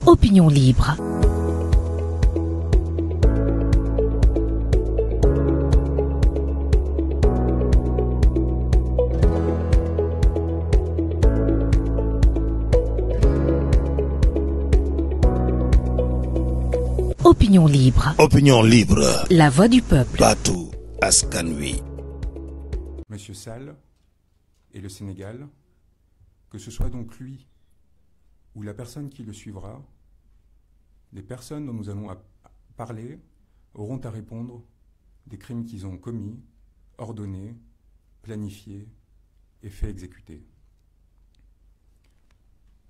Opinion libre. Opinion libre. Opinion libre. La voix du peuple. Partout, askan wi. Monsieur Sall et le Sénégal, que ce soit donc lui ou la personne qui le suivra, les personnes dont nous allons parler auront à répondre des crimes qu'ils ont commis, ordonnés, planifiés et fait exécuter.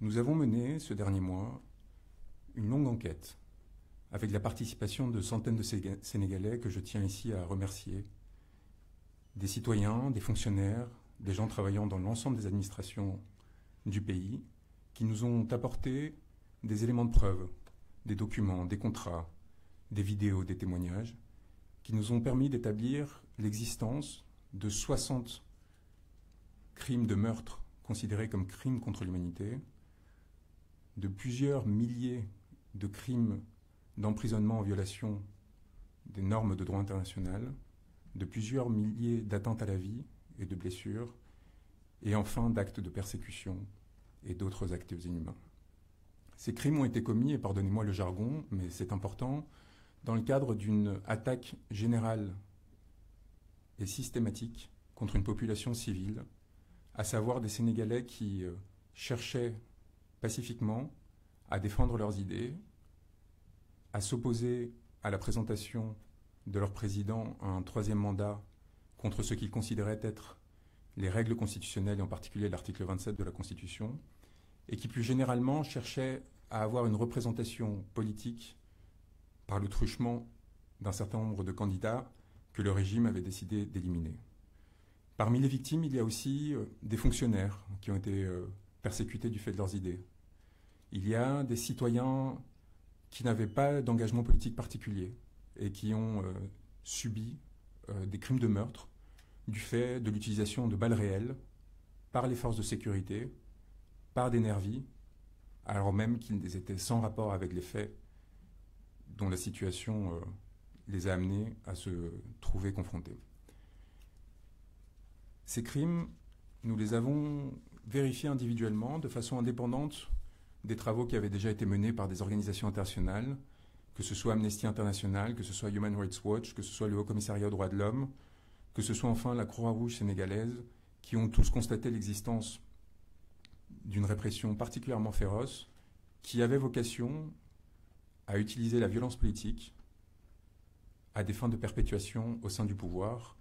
Nous avons mené ce dernier mois une longue enquête avec la participation de centaines de Sénégalais que je tiens ici à remercier, des citoyens, des fonctionnaires, des gens travaillant dans l'ensemble des administrations du pays, qui nous ont apporté des éléments de preuve, des documents, des contrats, des vidéos, des témoignages, qui nous ont permis d'établir l'existence de 60 crimes de meurtre considérés comme crimes contre l'humanité, de plusieurs milliers de crimes d'emprisonnement en violation des normes de droit international, de plusieurs milliers d'atteintes à la vie et de blessures, et enfin d'actes de persécution et d'autres actes inhumains. Ces crimes ont été commis, et pardonnez-moi le jargon, mais c'est important, dans le cadre d'une attaque générale et systématique contre une population civile, à savoir des Sénégalais qui cherchaient pacifiquement à défendre leurs idées, à s'opposer à la présentation de leur président à un troisième mandat contre ce qu'ils considéraient être les règles constitutionnelles, et en particulier l'article 27 de la Constitution, et qui plus généralement cherchaient à avoir une représentation politique par le truchement d'un certain nombre de candidats que le régime avait décidé d'éliminer. Parmi les victimes, il y a aussi des fonctionnaires qui ont été persécutés du fait de leurs idées. Il y a des citoyens qui n'avaient pas d'engagement politique particulier et qui ont subi des crimes de meurtre du fait de l'utilisation de balles réelles par les forces de sécurité, par des nervis, alors même qu'ils étaient sans rapport avec les faits dont la situation les a amenés à se trouver confrontés. Ces crimes, nous les avons vérifiés individuellement de façon indépendante des travaux qui avaient déjà été menés par des organisations internationales, que ce soit Amnesty International, que ce soit Human Rights Watch, que ce soit le Haut Commissariat aux droits de l'homme, que ce soit enfin la Croix-Rouge sénégalaise, qui ont tous constaté l'existence d'une répression particulièrement féroce, qui avait vocation à utiliser la violence politique à des fins de perpétuation au sein du pouvoir,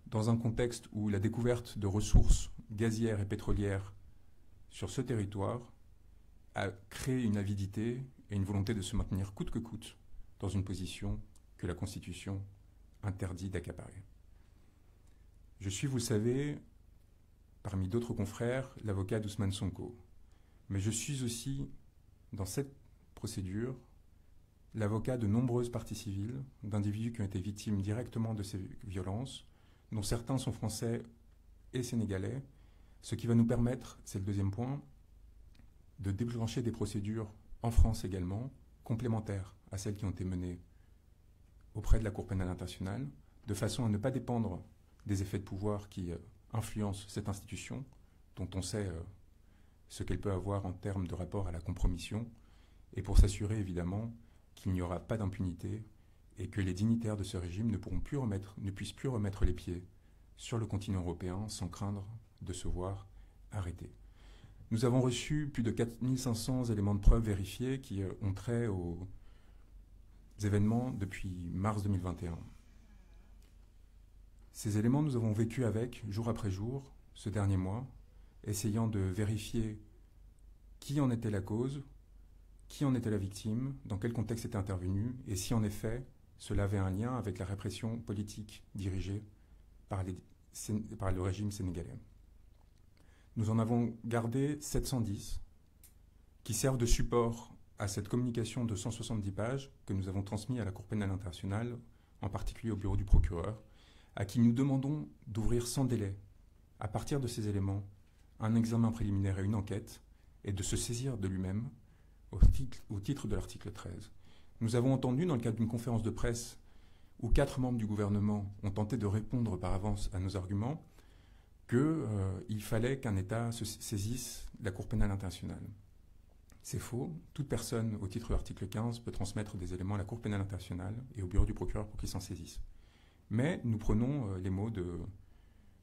dans un contexte où la découverte de ressources gazières et pétrolières sur ce territoire a créé une avidité et une volonté de se maintenir coûte que coûte dans une position que la Constitution interdit d'accaparer. Je suis, vous le savez, parmi d'autres confrères, l'avocat d'Ousmane Sonko. Mais je suis aussi, dans cette procédure, l'avocat de nombreuses parties civiles, d'individus qui ont été victimes directement de ces violences, dont certains sont français et sénégalais, ce qui va nous permettre, c'est le deuxième point, de déclencher des procédures en France également, complémentaires à celles qui ont été menées auprès de la Cour pénale internationale, de façon à ne pas dépendre des effets de pouvoir qui influencent cette institution, dont on sait ce qu'elle peut avoir en termes de rapport à la compromission, et pour s'assurer évidemment qu'il n'y aura pas d'impunité et que les dignitaires de ce régime ne puissent plus remettre les pieds sur le continent européen sans craindre de se voir arrêtés. Nous avons reçu plus de 4500 éléments de preuve vérifiés qui ont trait aux événements depuis mars 2021. Ces éléments, nous avons vécu avec, jour après jour, ce dernier mois, essayant de vérifier qui en était la cause, qui en était la victime, dans quel contexte était intervenu, et si en effet cela avait un lien avec la répression politique dirigée par le régime sénégalais. Nous en avons gardé 710 qui servent de support à cette communication de 170 pages que nous avons transmis à la Cour pénale internationale, en particulier au bureau du procureur, à qui nous demandons d'ouvrir sans délai, à partir de ces éléments, un examen préliminaire et une enquête, et de se saisir de lui-même au titre de l'article 13. Nous avons entendu, dans le cadre d'une conférence de presse où 4 membres du gouvernement ont tenté de répondre par avance à nos arguments, qu'il fallait qu'un État se saisisse de la Cour pénale internationale. C'est faux. Toute personne, au titre de l'article 15, peut transmettre des éléments à la Cour pénale internationale et au bureau du procureur pour qu'il s'en saisisse. Mais nous prenons les mots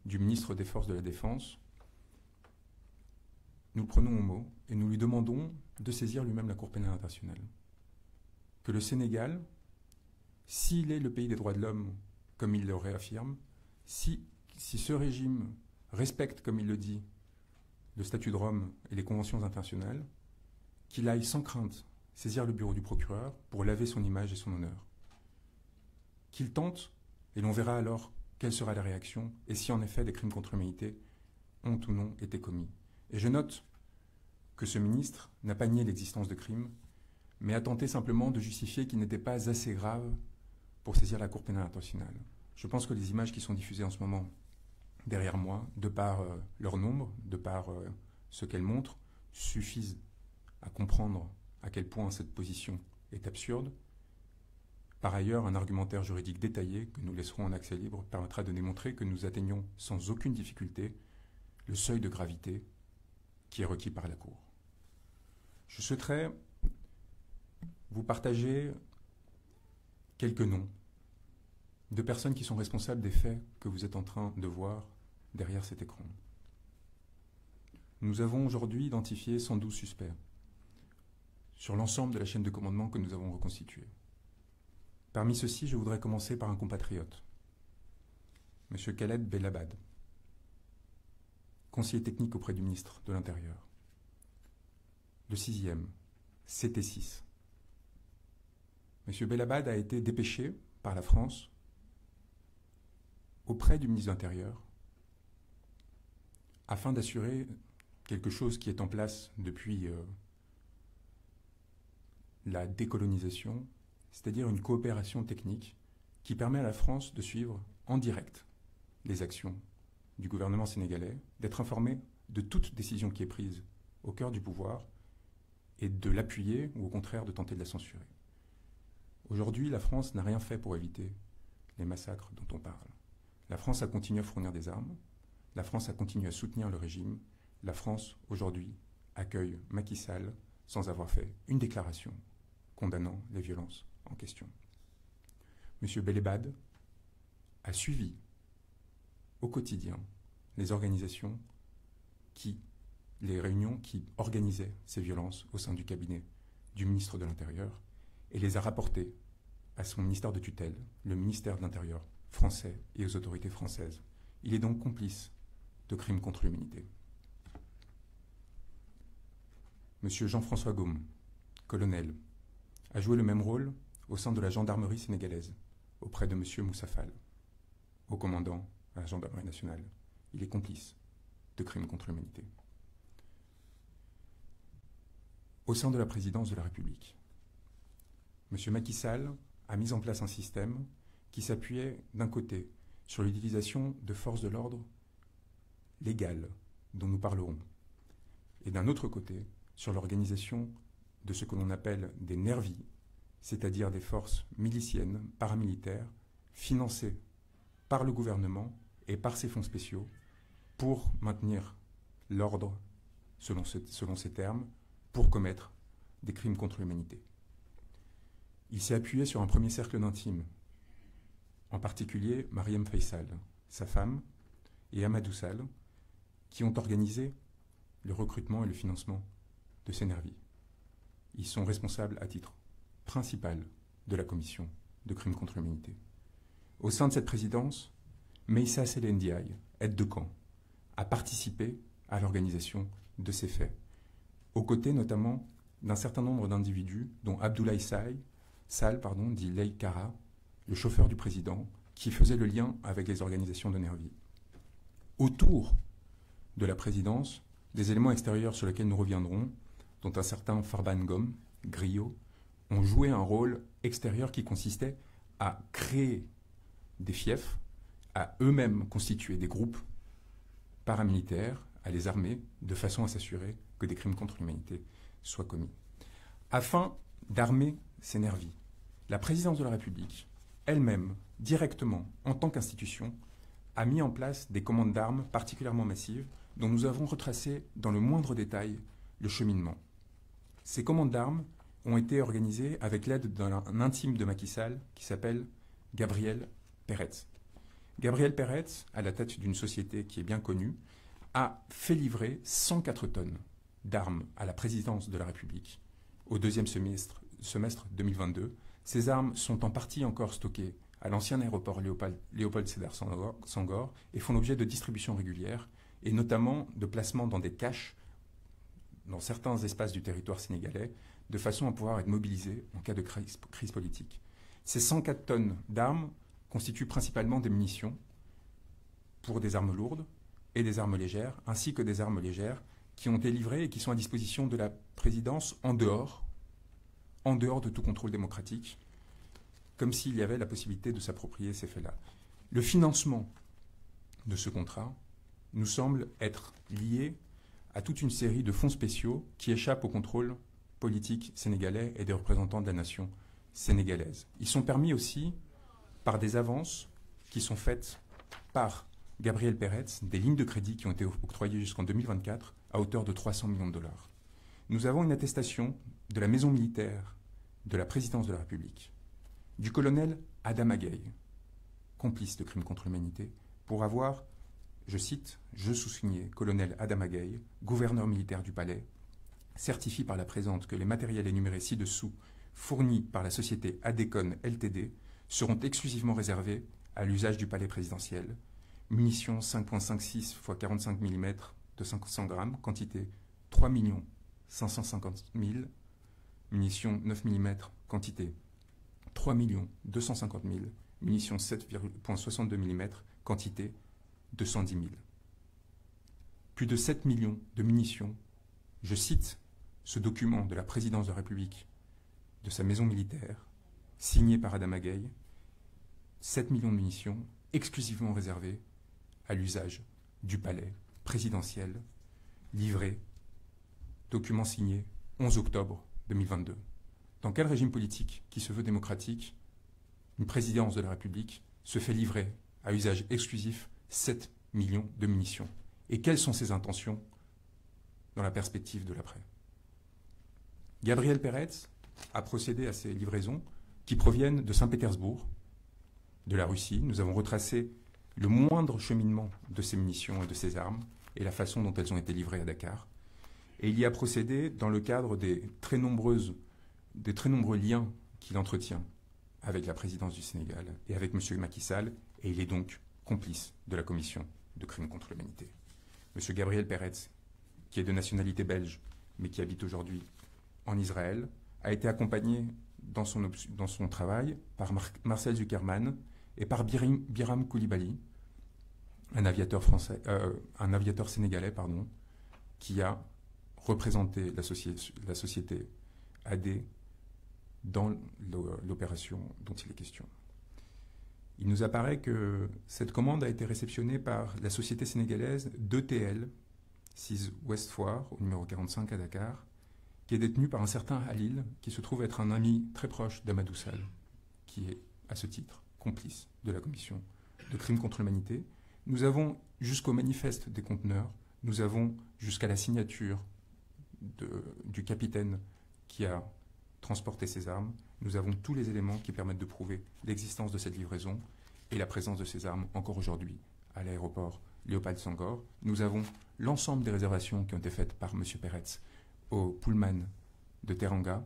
du ministre des Forces de la Défense. Nous le prenons au mot et nous lui demandons de saisir lui-même la Cour pénale internationale. Que le Sénégal, s'il est le pays des droits de l'homme, comme il le réaffirme, si ce régime respecte, comme il le dit, le statut de Rome et les conventions internationales, qu'il aille sans crainte saisir le bureau du procureur pour laver son image et son honneur. Qu'il tente, et l'on verra alors quelle sera la réaction, et si en effet des crimes contre l'humanité ont ou non été commis. Et je note que ce ministre n'a pas nié l'existence de crimes, mais a tenté simplement de justifier qu'ils n'étaient pas assez graves pour saisir la Cour pénale internationale. Je pense que les images qui sont diffusées en ce moment derrière moi, de par leur nombre, de par ce qu'elles montrent, suffisent à comprendre à quel point cette position est absurde. Par ailleurs, un argumentaire juridique détaillé, que nous laisserons en accès libre, permettra de démontrer que nous atteignons sans aucune difficulté le seuil de gravité qui est requis par la Cour. Je souhaiterais vous partager quelques noms de personnes qui sont responsables des faits que vous êtes en train de voir derrière cet écran. Nous avons aujourd'hui identifié 112 suspects sur l'ensemble de la chaîne de commandement que nous avons reconstituée. Parmi ceux-ci, je voudrais commencer par un compatriote, M. Khaled Belabad, conseiller technique auprès du ministre de l'Intérieur. Le 6e, CT6. M. Belabad a été dépêché par la France auprès du ministre de l'Intérieur afin d'assurer quelque chose qui est en place depuis la décolonisation, c'est-à-dire une coopération technique qui permet à la France de suivre en direct les actions du gouvernement sénégalais, d'être informé de toute décision qui est prise au cœur du pouvoir et de l'appuyer ou au contraire de tenter de la censurer. Aujourd'hui, la France n'a rien fait pour éviter les massacres dont on parle. La France a continué à fournir des armes, la France a continué à soutenir le régime, la France, aujourd'hui, accueille Macky Sall sans avoir fait une déclaration condamnant les violences en question. M. Belabad a suivi au quotidien les organisations les réunions qui organisaient ces violences au sein du cabinet du ministre de l'Intérieur et les a rapportées à son ministère de tutelle, le ministère de l'Intérieur français et aux autorités françaises. Il est donc complice de crimes contre l'humanité. M. Jean-François Gaume, colonel, a joué le même rôle au sein de la gendarmerie sénégalaise, auprès de M. Moussa Fall, haut commandant à la gendarmerie nationale. Il est complice de crimes contre l'humanité. Au sein de la présidence de la République, M. Macky Sall a mis en place un système qui s'appuyait d'un côté sur l'utilisation de forces de l'ordre légales, dont nous parlerons, et d'un autre côté sur l'organisation de ce que l'on appelle des nervis, c'est-à-dire des forces miliciennes, paramilitaires, financées par le gouvernement et par ses fonds spéciaux pour maintenir l'ordre, selon ces termes, pour commettre des crimes contre l'humanité. Il s'est appuyé sur un premier cercle d'intimes, en particulier Mariam Faisal, sa femme, et Amadou Sall, qui ont organisé le recrutement et le financement de ces nervis. Ils sont responsables à titre principal de la commission de crimes contre l'humanité. Au sein de cette présidence, Meïssa Sélé Ndiaye, aide de camp, a participé à l'organisation de ces faits, aux côtés notamment d'un certain nombre d'individus, dont Abdoulaye Sall, dit Ley Kara, le chauffeur du président, qui faisait le lien avec les organisations de nervis. Autour de la présidence, des éléments extérieurs sur lesquels nous reviendrons, dont un certain Farban Ngom, griot, ont joué un rôle extérieur qui consistait à créer des fiefs, à eux-mêmes constituer des groupes paramilitaires, à les armer, de façon à s'assurer que des crimes contre l'humanité soient commis. Afin d'armer ces nervis, la présidence de la République, elle-même, directement, en tant qu'institution, a mis en place des commandes d'armes particulièrement massives dont nous avons retracé dans le moindre détail le cheminement. Ces commandes d'armes ont été organisées avec l'aide d'un intime de Macky Sall qui s'appelle Gabriel Peretz. Gabriel Peretz, à la tête d'une société qui est bien connue, a fait livrer 104 tonnes d'armes à la présidence de la République au deuxième semestre 2022. Ces armes sont en partie encore stockées à l'ancien aéroport Léopold Sédar Senghor et font l'objet de distributions régulières et notamment de placement dans des caches dans certains espaces du territoire sénégalais de façon à pouvoir être mobilisés en cas de crise politique. Ces 104 tonnes d'armes constituent principalement des munitions pour des armes lourdes et des armes légères, ainsi que des armes légères qui ont été livrées et qui sont à disposition de la présidence en dehors de tout contrôle démocratique, comme s'il y avait la possibilité de s'approprier ces faits-là. Le financement de ce contrat nous semble être lié à toute une série de fonds spéciaux qui échappent au contrôle politique sénégalais et des représentants de la nation sénégalaise. Ils sont permis aussi par des avances qui sont faites par Gabriel Peretz, des lignes de crédit qui ont été octroyées jusqu'en 2024 à hauteur de 300 millions de dollars. Nous avons une attestation de la maison militaire de la présidence de la République, du colonel Adam Agaï, complice de crimes contre l'humanité, pour avoir, je cite, je sous-signais, colonel Adam Agaï, gouverneur militaire du palais, certifie par la présente que les matériels énumérés ci-dessous, fournis par la société Adecon Ltd, seront exclusivement réservés à l'usage du palais présidentiel. Munitions 5,56 x 45 mm de 500 grammes, quantité 3 550 000. Munitions 9 mm, quantité 3 250 000. Munitions 7,62 mm, quantité 210 000. Plus de 7 millions de munitions. Je cite ce document de la présidence de la République, de sa maison militaire, signé par Adam Agaï, 7 millions de munitions exclusivement réservées à l'usage du palais présidentiel, livré, document signé 11 octobre 2022. Dans quel régime politique qui se veut démocratique, une présidence de la République se fait livrer à usage exclusif 7 millions de munitions? Et quelles sont ses intentions dans la perspective de l'après? Gabriel Peretz a procédé à ces livraisons qui proviennent de Saint-Pétersbourg, de la Russie. Nous avons retracé le moindre cheminement de ces munitions et de ces armes et la façon dont elles ont été livrées à Dakar. Et il y a procédé dans le cadre des très nombreux liens qu'il entretient avec la présidence du Sénégal et avec M. Macky Sall, et il est donc complice de la commission de crimes contre l'humanité. M. Gabriel Peretz, qui est de nationalité belge, mais qui habite aujourd'hui en Israël, a été accompagné dans son travail par Marcel Zuckerman et par Biram Koulibaly, un aviateur sénégalais, qui a représenté la société AD dans l'opération dont il est question. Il nous apparaît que cette commande a été réceptionnée par la société sénégalaise d'ETL, 6 Ouest Foire, au numéro 45 à Dakar, qui est détenue par un certain Halil, qui se trouve être un ami très proche d'Amadou Sall, qui est, à ce titre, complice de la commission de crimes contre l'humanité. Nous avons jusqu'au manifeste des conteneurs, nous avons jusqu'à la signature du capitaine qui a transporté ces armes, nous avons tous les éléments qui permettent de prouver l'existence de cette livraison et la présence de ces armes encore aujourd'hui à l'aéroport Léopold Senghor. Nous avons l'ensemble des réservations qui ont été faites par M. Peretz au Pullman de Teranga,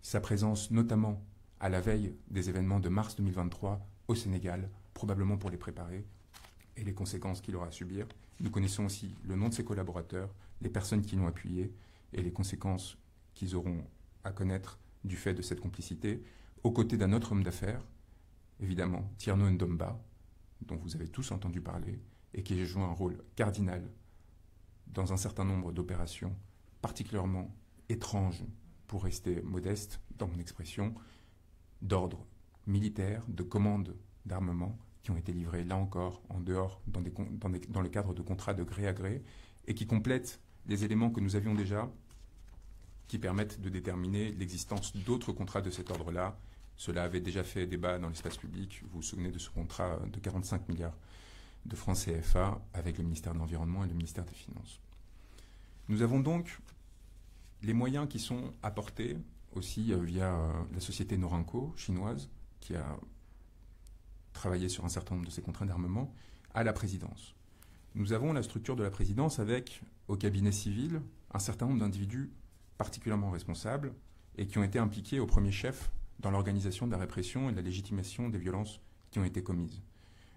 sa présence notamment à la veille des événements de mars 2023 au Sénégal, probablement pour les préparer, et les conséquences qu'il aura à subir. Nous connaissons aussi le nom de ses collaborateurs, les personnes qui l'ont appuyé, et les conséquences qu'ils auront à connaître du fait de cette complicité, aux côtés d'un autre homme d'affaires, évidemment, Tierno Ndomba, dont vous avez tous entendu parler, et qui a joué un rôle cardinal dans un certain nombre d'opérations particulièrement étranges, pour rester modeste dans mon expression, d'ordre militaire, de commandes d'armement, qui ont été livrées, là encore, en dehors, dans le cadre de contrats de gré à gré, et qui complètent les éléments que nous avions déjà qui permettent de déterminer l'existence d'autres contrats de cet ordre-là. Cela avait déjà fait débat dans l'espace public. Vous vous souvenez de ce contrat de 45 milliards de francs CFA avec le ministère de l'Environnement et le ministère des Finances. Nous avons donc les moyens qui sont apportés aussi via la société Norinco chinoise qui a travaillé sur un certain nombre de ces contrats d'armement à la présidence. Nous avons la structure de la présidence avec, au cabinet civil, un certain nombre d'individus particulièrement responsables et qui ont été impliqués au premier chef dans l'organisation de la répression et de la légitimation des violences qui ont été commises.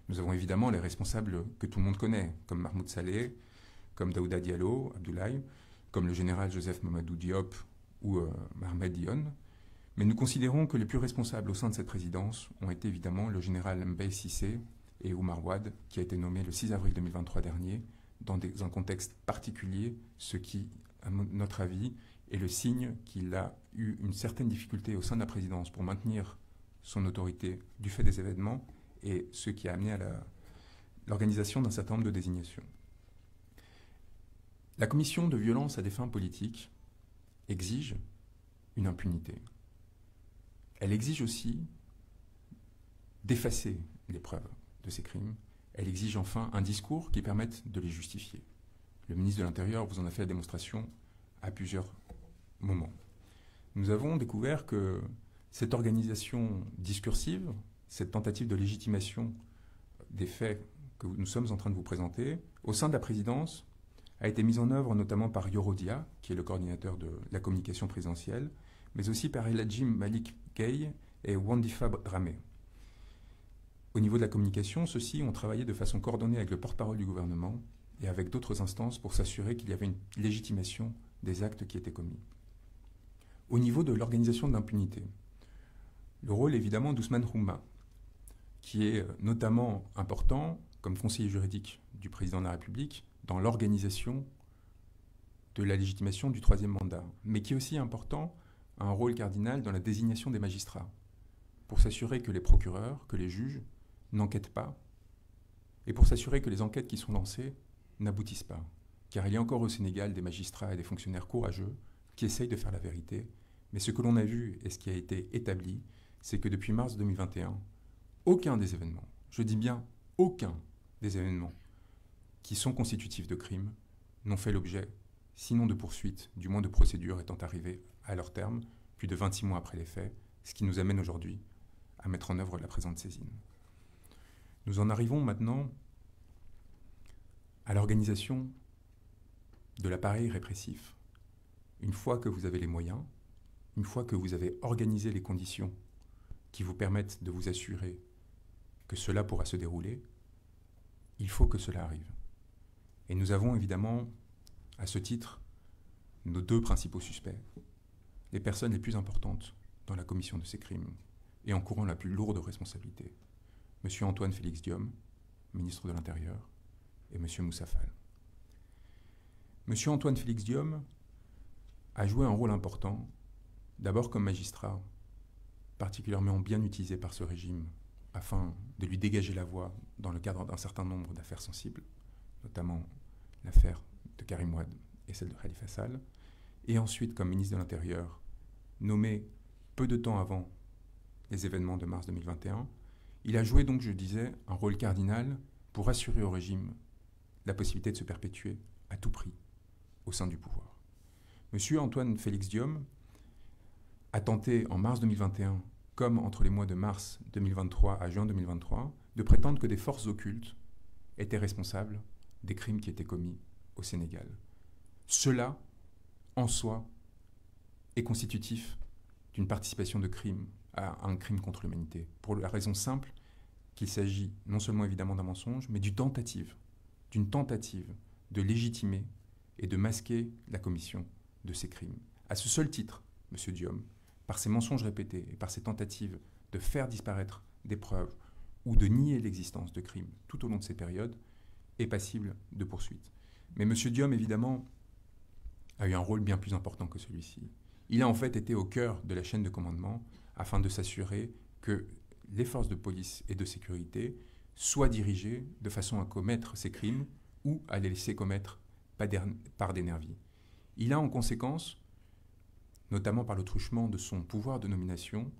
Nous avons évidemment les responsables que tout le monde connaît, comme Mahmoud Saleh, comme Daouda Diallo, Abdoulaye, comme le général Joseph Mamadou Diop ou Mohamed Dionne. Mais nous considérons que les plus responsables au sein de cette présidence ont été évidemment le général Mbaye Cissé et Oumar Wade, qui a été nommé le 6 avril 2023 dernier, dans un contexte particulier, ce qui, à notre avis, est le signe qu'il a eu une certaine difficulté au sein de la présidence pour maintenir son autorité du fait des événements et ce qui a amené à l'organisation d'un certain nombre de désignations. La commission de violence à des fins politiques exige une impunité. Elle exige aussi d'effacer les preuves de ces crimes. Elle exige enfin un discours qui permette de les justifier. Le ministre de l'Intérieur vous en a fait la démonstration à plusieurs moments. Nous avons découvert que cette organisation discursive, cette tentative de légitimation des faits que nous sommes en train de vous présenter, au sein de la présidence, a été mise en œuvre notamment par Yorodia, qui est le coordinateur de la communication présidentielle, mais aussi par Eladji Malik Gueye et Wandifa Dramé. Au niveau de la communication, ceux-ci ont travaillé de façon coordonnée avec le porte-parole du gouvernement et avec d'autres instances pour s'assurer qu'il y avait une légitimation des actes qui étaient commis. Au niveau de l'organisation de l'impunité, le rôle évidemment d'Ousmane Houma, qui est notamment important comme conseiller juridique du président de la République dans l'organisation de la légitimation du troisième mandat, mais qui est aussi important, a un rôle cardinal dans la désignation des magistrats, pour s'assurer que les procureurs, que les juges n'enquêtent pas, et pour s'assurer que les enquêtes qui sont lancées n'aboutissent pas. Car il y a encore au Sénégal des magistrats et des fonctionnaires courageux qui essayent de faire la vérité, mais ce que l'on a vu et ce qui a été établi, c'est que depuis mars 2021, aucun des événements, je dis bien aucun des événements qui sont constitutifs de crimes n'ont fait l'objet, sinon de poursuites, du moins de procédures étant arrivées à leur terme, plus de 26 mois après les faits, ce qui nous amène aujourd'hui à mettre en œuvre la présente saisine. Nous en arrivons maintenant à l'organisation de l'appareil répressif. Une fois que vous avez les moyens, une fois que vous avez organisé les conditions qui vous permettent de vous assurer que cela pourra se dérouler, il faut que cela arrive. Et nous avons évidemment, à ce titre, nos deux principaux suspects, les personnes les plus importantes dans la commission de ces crimes et encourant la plus lourde responsabilité. M. Antoine Félix Diome, ministre de l'Intérieur, et M. Moussa Fall. M. Antoine Félix Diome a joué un rôle important, d'abord comme magistrat, particulièrement bien utilisé par ce régime, afin de lui dégager la voie dans le cadre d'un certain nombre d'affaires sensibles, notamment l'affaire de Karim Wade et celle de Khalifa Sall, et ensuite comme ministre de l'Intérieur, nommé peu de temps avant les événements de mars 2021, il a joué donc, je disais, un rôle cardinal pour assurer au régime la possibilité de se perpétuer à tout prix au sein du pouvoir. Monsieur Antoine Félix Diome a tenté en mars 2021, comme entre les mois de mars 2023 à juin 2023, de prétendre que des forces occultes étaient responsables des crimes qui étaient commis au Sénégal. Cela, en soi, est constitutif d'une participation de crime à un crime contre l'humanité, pour la raison simple qu'il s'agit non seulement évidemment d'un mensonge, mais d'une tentative de légitimer et de masquer la commission de ces crimes. À ce seul titre, M. Diome, par ses mensonges répétés et par ses tentatives de faire disparaître des preuves ou de nier l'existence de crimes tout au long de ces périodes, est passible de poursuite. Mais M. Diome, évidemment, a eu un rôle bien plus important que celui-ci. Il a en fait été au cœur de la chaîne de commandement afin de s'assurer que les forces de police et de sécurité soient dirigées de façon à commettre ces crimes ou à les laisser commettre par des nervis. Il a en conséquence notamment par le truchement de son pouvoir de nomination,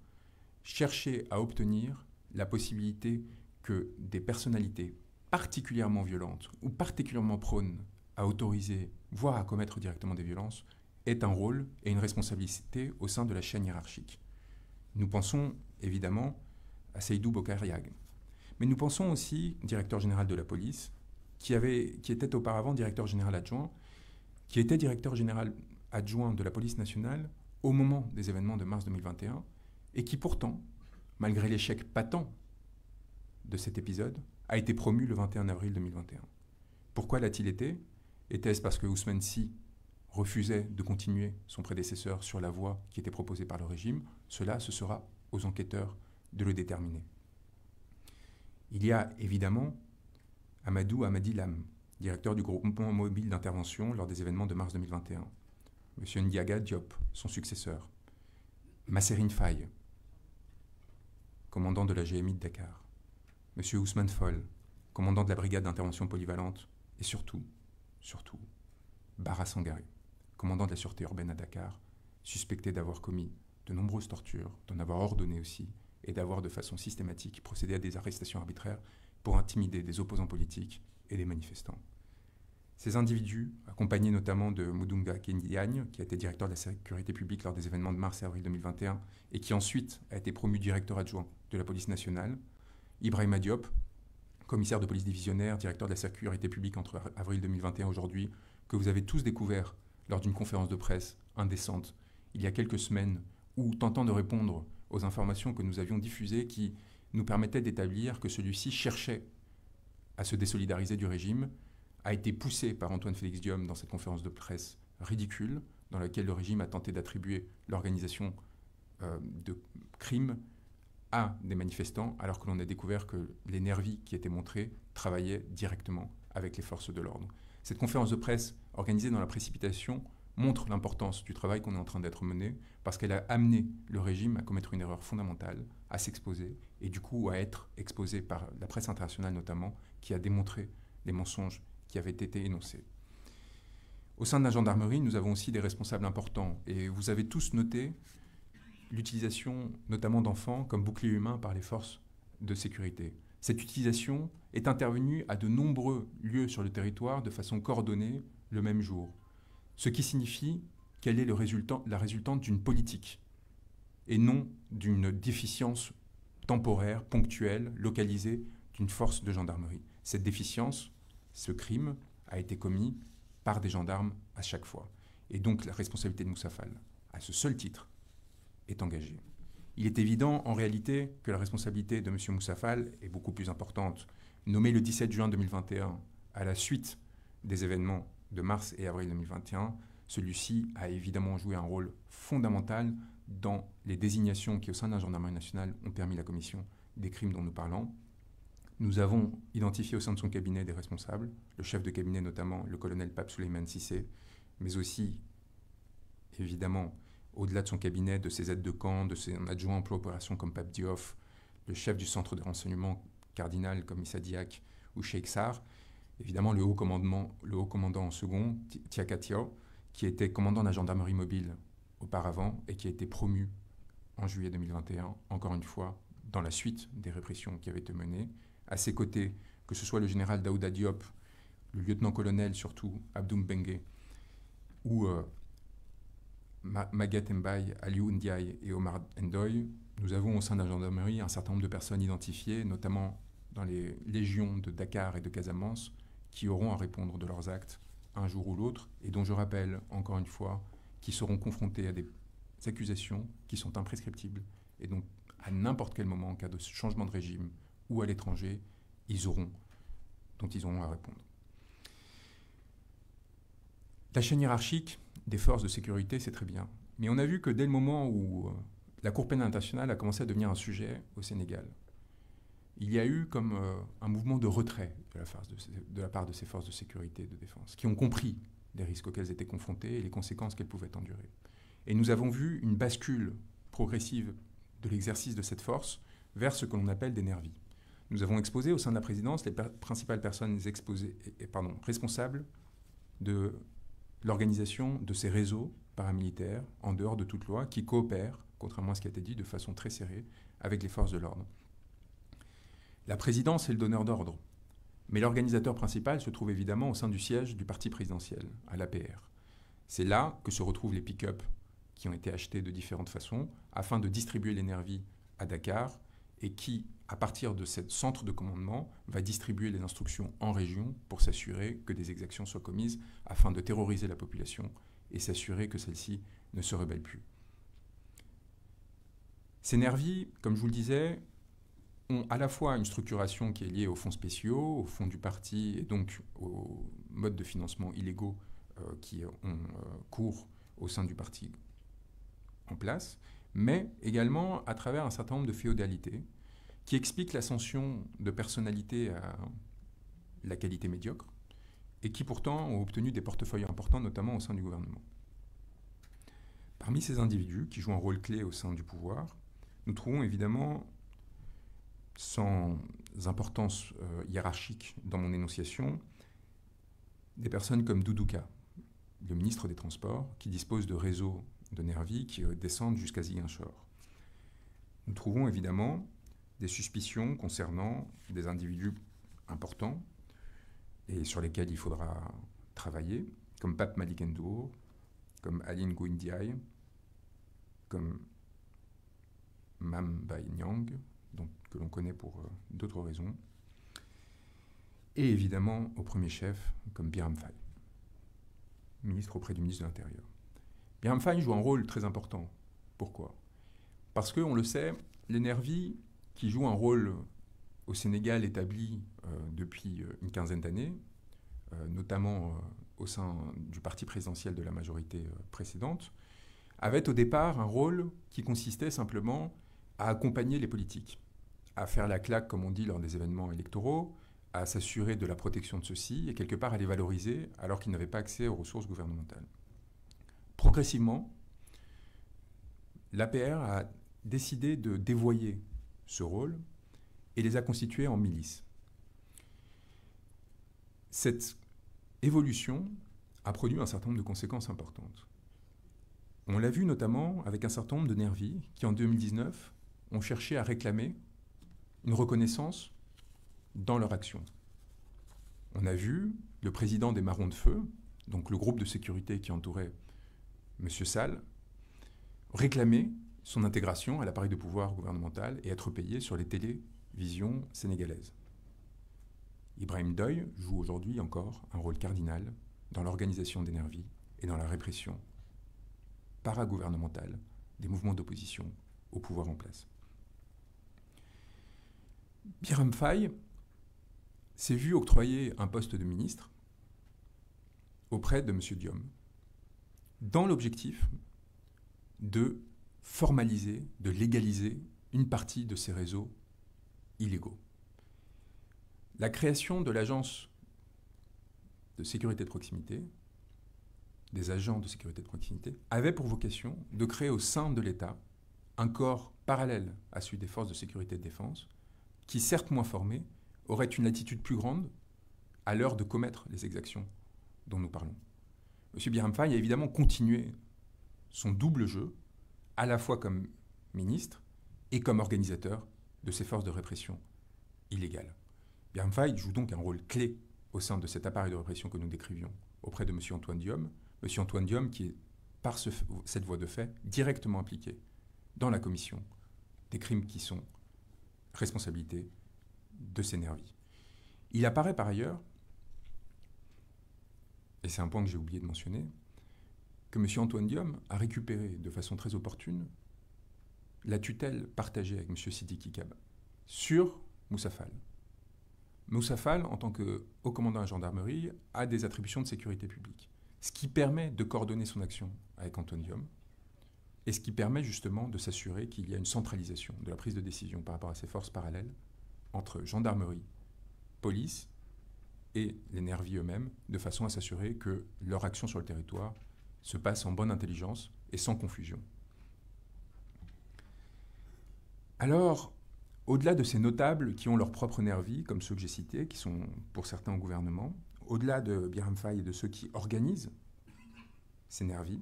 cherchait à obtenir la possibilité que des personnalités particulièrement violentes ou particulièrement prônes à autoriser, voire à commettre directement des violences, aient un rôle et une responsabilité au sein de la chaîne hiérarchique. Nous pensons évidemment à Seydou Bokariag, mais nous pensons aussi directeur général de la police, qui était auparavant directeur général adjoint, qui était directeur général adjoint de la police nationale au moment des événements de mars 2021, et qui pourtant, malgré l'échec patent de cet épisode, a été promu le 21 avril 2021. Pourquoi l'a-t-il été? Était-ce parce que Ousmane Sy refusait de continuer son prédécesseur sur la voie qui était proposée par le régime? Cela, ce sera aux enquêteurs de le déterminer. Il y a évidemment Amadou Hamadi Lam, directeur du groupement mobile d'intervention lors des événements de mars 2021. M. Ndiaga Diop, son successeur. Masserine Faye, commandant de la GMI de Dakar. M. Ousmane Foll, commandant de la brigade d'intervention polyvalente. Et surtout, Bara Sangaré, commandant de la sûreté urbaine à Dakar, suspecté d'avoir commis de nombreuses tortures, d'en avoir ordonné aussi, et d'avoir de façon systématique procédé à des arrestations arbitraires pour intimider des opposants politiques et des manifestants. Ces individus, accompagnés notamment de Mudunga Kendiagne, qui a été directeur de la sécurité publique lors des événements de mars et avril 2021, et qui ensuite a été promu directeur adjoint de la police nationale, Ibrahima Diop, commissaire de police divisionnaire, directeur de la sécurité publique entre avril 2021 et aujourd'hui, que vous avez tous découvert lors d'une conférence de presse indécente il y a quelques semaines, où tentant de répondre aux informations que nous avions diffusées qui nous permettaient d'établir que celui-ci cherchait à se désolidariser du régime, a été poussé par Antoine Félix Diome dans cette conférence de presse ridicule, dans laquelle le régime a tenté d'attribuer l'organisation de crimes à des manifestants, alors que l'on a découvert que les nervis qui étaient montrés travaillaient directement avec les forces de l'ordre. Cette conférence de presse, organisée dans la précipitation, montre l'importance du travail qu'on est en train d'être mené, parce qu'elle a amené le régime à commettre une erreur fondamentale, à s'exposer, et du coup à être exposé par la presse internationale notamment, qui a démontré les mensonges qui avaient été énoncés. Au sein de la gendarmerie, nous avons aussi des responsables importants, et vous avez tous noté l'utilisation notamment d'enfants comme bouclier humain par les forces de sécurité. Cette utilisation est intervenue à de nombreux lieux sur le territoire de façon coordonnée le même jour, ce qui signifie qu'elle est la résultante d'une politique et non d'une déficience temporaire, ponctuelle, localisée d'une force de gendarmerie. Cette déficience, ce crime, a été commis par des gendarmes à chaque fois. Et donc la responsabilité de Moussa Fall, à ce seul titre, est engagée. Il est évident en réalité que la responsabilité de M. Moussa Fall est beaucoup plus importante. Nommé le 17 juin 2021 à la suite des événements de mars et avril 2021, celui-ci a évidemment joué un rôle fondamental dans les désignations qui, au sein de la gendarmerie nationale, ont permis la commission des crimes dont nous parlons. Nous avons identifié au sein de son cabinet des responsables, le chef de cabinet notamment, le colonel Pape Souleymane Cissé, mais aussi, évidemment, au-delà de son cabinet, de ses aides de camp, de ses adjoints emploi opérations comme Pape Diouf, le chef du centre de renseignement cardinal comme Issa Diak ou Cheikh Sarr, évidemment le haut commandant en second, Tiakatia, qui était commandant de la gendarmerie mobile auparavant et qui a été promu en juillet 2021, encore une fois, dans la suite des répressions qui avaient été menées. À ses côtés, que ce soit le général Daouda Diop, le lieutenant-colonel surtout, Abdoum Bengue, ou Maguette Mbaye, Aliou Ndiaye et Omar Ndoye, nous avons au sein de la gendarmerie un certain nombre de personnes identifiées, notamment dans les légions de Dakar et de Casamance, qui auront à répondre de leurs actes un jour ou l'autre, et dont je rappelle, encore une fois, qu'ils seront confrontés à des accusations qui sont imprescriptibles, et donc à n'importe quel moment, en cas de changement de régime ou à l'étranger, dont ils auront à répondre. La chaîne hiérarchique des forces de sécurité, c'est très bien. Mais on a vu que dès le moment où la Cour pénale internationale a commencé à devenir un sujet au Sénégal, il y a eu comme un mouvement de retrait de la part de ces forces de sécurité et de défense, qui ont compris les risques auxquels elles étaient confrontées et les conséquences qu'elles pouvaient endurer. Et nous avons vu une bascule progressive de l'exercice de cette force vers ce que l'on appelle des nervis. Nous avons exposé au sein de la présidence les principales personnes responsables de l'organisation de ces réseaux paramilitaire, en dehors de toute loi, qui coopèrent, contrairement à ce qui a été dit, de façon très serrée avec les forces de l'ordre. La présidence est le donneur d'ordre, mais l'organisateur principal se trouve évidemment au sein du siège du parti présidentiel, à l'APR. C'est là que se retrouvent les pick-up qui ont été achetés de différentes façons afin de distribuer les nervis à Dakar et qui, à partir de ce centre de commandement, va distribuer les instructions en région pour s'assurer que des exactions soient commises afin de terroriser la population et s'assurer que celle-ci ne se rebelle plus. Ces nervis, comme je vous le disais, ont à la fois une structuration qui est liée aux fonds spéciaux, aux fonds du parti et donc aux modes de financement illégaux qui ont cours au sein du parti en place, mais également à travers un certain nombre de féodalités qui expliquent l'ascension de personnalités à la qualité médiocre et qui pourtant ont obtenu des portefeuilles importants, notamment au sein du gouvernement. Parmi ces individus qui jouent un rôle clé au sein du pouvoir, nous trouvons évidemment, sans importance hiérarchique dans mon énonciation, des personnes comme Doudouka, le ministre des Transports, qui dispose de réseaux de nervis qui descendent jusqu'à Ziguinchor. Nous trouvons évidemment des suspicions concernant des individus importants et sur lesquels il faudra travailler, comme Pape Malick Ndour, comme Aline Ngouille Ndiaye, comme Mame Mbaye Niang, que l'on connaît pour d'autres raisons, et évidemment, au premier chef, comme Biram Faye, ministre auprès du ministre de l'Intérieur. Biram Faye joue un rôle très important. Pourquoi? Parce qu'on le sait, les nervis, qui jouent un rôle au Sénégal établi depuis une quinzaine d'années, notamment au sein du parti présidentiel de la majorité précédente, avaient au départ un rôle qui consistait simplement à accompagner les politiques, à faire la claque, comme on dit, lors des événements électoraux, à s'assurer de la protection de ceux-ci et quelque part à les valoriser alors qu'ils n'avaient pas accès aux ressources gouvernementales. Progressivement, l'APR a décidé de dévoyer ce rôle et les a constitués en milices. Cette évolution a produit un certain nombre de conséquences importantes. On l'a vu notamment avec un certain nombre de nervis qui, en 2019, ont cherché à réclamer une reconnaissance dans leur action. On a vu le président des Marrons de Feu, donc le groupe de sécurité qui entourait M. Sall, réclamer son intégration à l'appareil de pouvoir gouvernemental et être payé sur les télévisions sénégalaises. Ibrahim Doy joue aujourd'hui encore un rôle cardinal dans l'organisation des nervis et dans la répression paragouvernementale des mouvements d'opposition au pouvoir en place. Biram Faye s'est vu octroyer un poste de ministre auprès de M. Diom, dans l'objectif de formaliser, de légaliser une partie de ces réseaux illégaux. La création de l'agence de sécurité de proximité, des agents de sécurité de proximité, avait pour vocation de créer au sein de l'État un corps parallèle à celui des forces de sécurité et de défense, qui, certes moins formés, aurait une latitude plus grande à l'heure de commettre les exactions dont nous parlons. M. Biram Faye a évidemment continué son double jeu, à la fois comme ministre et comme organisateur de ces forces de répression illégales. Biram Faye joue donc un rôle clé au sein de cet appareil de répression que nous décrivions auprès de M. Antoine Diome. M. Antoine Diome qui est, par cette voie de fait, directement impliqué dans la commission des crimes qui sont responsabilité de ces nervis. Il apparaît par ailleurs, et c'est un point que j'ai oublié de mentionner, que M. Antoine Diome a récupéré de façon très opportune la tutelle partagée avec M. Sidiki Kaba sur Moussa Fall. Moussa Fall, en tant que haut commandant de la gendarmerie, a des attributions de sécurité publique, ce qui permet de coordonner son action avec Antoine Diome et ce qui permet justement de s'assurer qu'il y a une centralisation de la prise de décision par rapport à ces forces parallèles entre gendarmerie, police et les nervis eux-mêmes, de façon à s'assurer que leur action sur le territoire se passe en bonne intelligence et sans confusion. Alors, au-delà de ces notables qui ont leurs propres nervis, comme ceux que j'ai cités, qui sont pour certains au gouvernement, au-delà de Biram Faye et de ceux qui organisent ces nervis,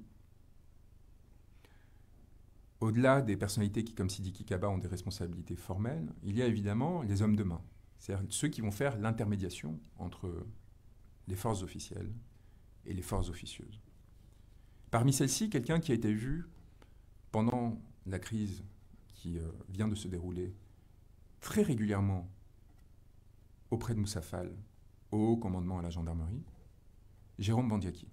Au-delà des personnalités qui, comme Sidiki Kaba, ont des responsabilités formelles, il y a évidemment les hommes de main, c'est-à-dire ceux qui vont faire l'intermédiation entre les forces officielles et les forces officieuses. Parmi celles-ci, quelqu'un qui a été vu pendant la crise qui vient de se dérouler très régulièrement auprès de Moussa Fall, au haut commandement à la gendarmerie, Jérôme Bandiaki.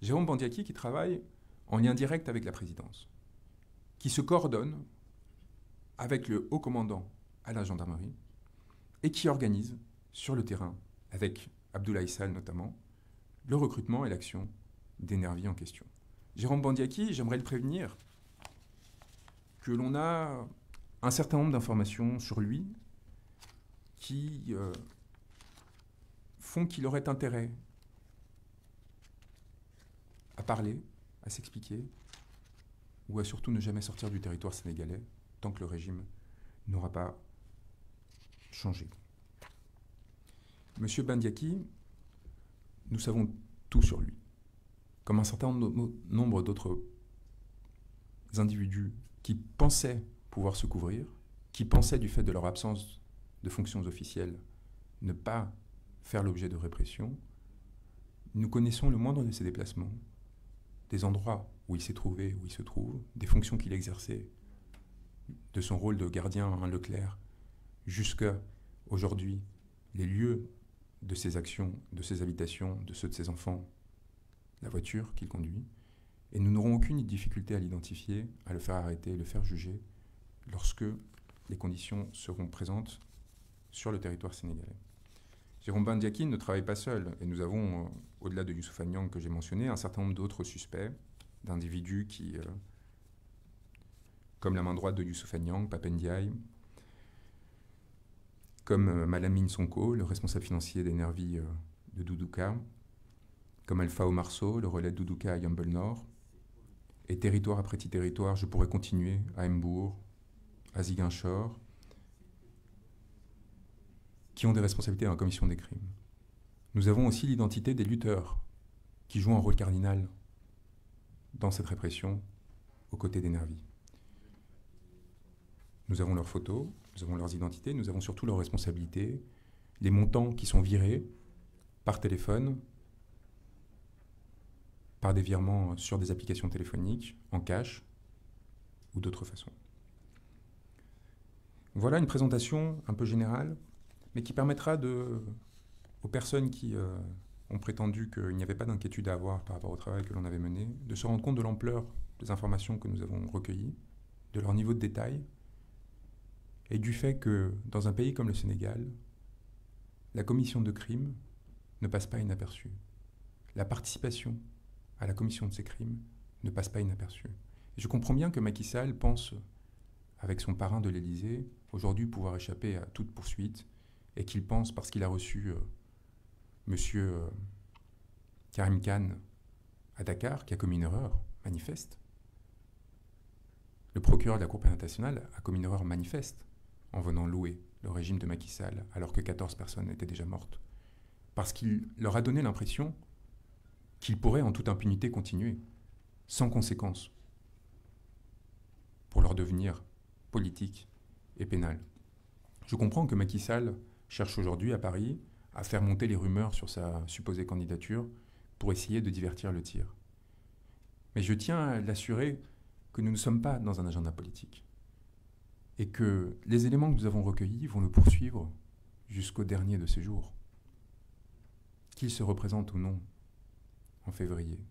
Jérôme Bandiaki qui travaille en lien direct avec la présidence, qui se coordonne avec le haut commandant à la gendarmerie et qui organise sur le terrain, avec Abdoulaye Sall notamment, le recrutement et l'action des nervis en question. Jérôme Bandiaki, j'aimerais le prévenir que l'on a un certain nombre d'informations sur lui qui font qu'il aurait intérêt à parler, à s'expliquer, ou à surtout ne jamais sortir du territoire sénégalais tant que le régime n'aura pas changé. Monsieur Bandiaki, nous savons tout sur lui, comme un certain nombre d'autres individus qui pensaient pouvoir se couvrir, qui pensaient du fait de leur absence de fonctions officielles ne pas faire l'objet de répression. Nous connaissons le moindre de ses déplacements, des endroits où il s'est trouvé, où il se trouve, des fonctions qu'il exerçait, de son rôle de gardien à un Leclerc, jusqu'à aujourd'hui, les lieux de ses actions, de ses habitations, de ceux de ses enfants, la voiture qu'il conduit. Et nous n'aurons aucune difficulté à l'identifier, à le faire arrêter, le faire juger, lorsque les conditions seront présentes sur le territoire sénégalais. Jérôme Bandiaki ne travaille pas seul, et nous avons, au-delà de Youssoupha Niang que j'ai mentionné, un certain nombre d'autres suspects, d'individus qui, comme la main droite de Youssoupha Niang, Pape Ndiaye, comme Malamine Sonko, le responsable financier des nervis de Doudouka, comme Alpha Omar Sow, le relais de Doudouka à Yambel Nord, et territoire après petit territoire, je pourrais continuer à Mbour, à Ziguinchor, qui ont des responsabilités dans la commission des crimes. Nous avons aussi l'identité des lutteurs qui jouent un rôle cardinal dans cette répression aux côtés des nervis. Nous avons leurs photos, nous avons leurs identités, nous avons surtout leurs responsabilités, les montants qui sont virés par téléphone, par des virements sur des applications téléphoniques, en cash ou d'autres façons. Voilà une présentation un peu générale, mais qui permettra aux personnes qui ont prétendu qu'il n'y avait pas d'inquiétude à avoir par rapport au travail que l'on avait mené, de se rendre compte de l'ampleur des informations que nous avons recueillies, de leur niveau de détail, et du fait que, dans un pays comme le Sénégal, la commission de crimes ne passe pas inaperçue. La participation à la commission de ces crimes ne passe pas inaperçue. Et je comprends bien que Macky Sall pense, avec son parrain de l'Élysée, aujourd'hui pouvoir échapper à toute poursuite, et qu'il pense, parce qu'il a reçu monsieur Karim Khan à Dakar, qui a commis une erreur manifeste. Le procureur de la Cour pénale internationale a commis une erreur manifeste en venant louer le régime de Macky Sall, alors que 14 personnes étaient déjà mortes. Parce qu'il leur a donné l'impression qu'il pourrait en toute impunité continuer, sans conséquence, pour leur devenir politique et pénal. Je comprends que Macky Sall cherche aujourd'hui à Paris à faire monter les rumeurs sur sa supposée candidature pour essayer de divertir le tir. Mais je tiens à l'assurer que nous ne sommes pas dans un agenda politique et que les éléments que nous avons recueillis vont le poursuivre jusqu'au dernier de ses jours. Qu'il se représente ou non en février,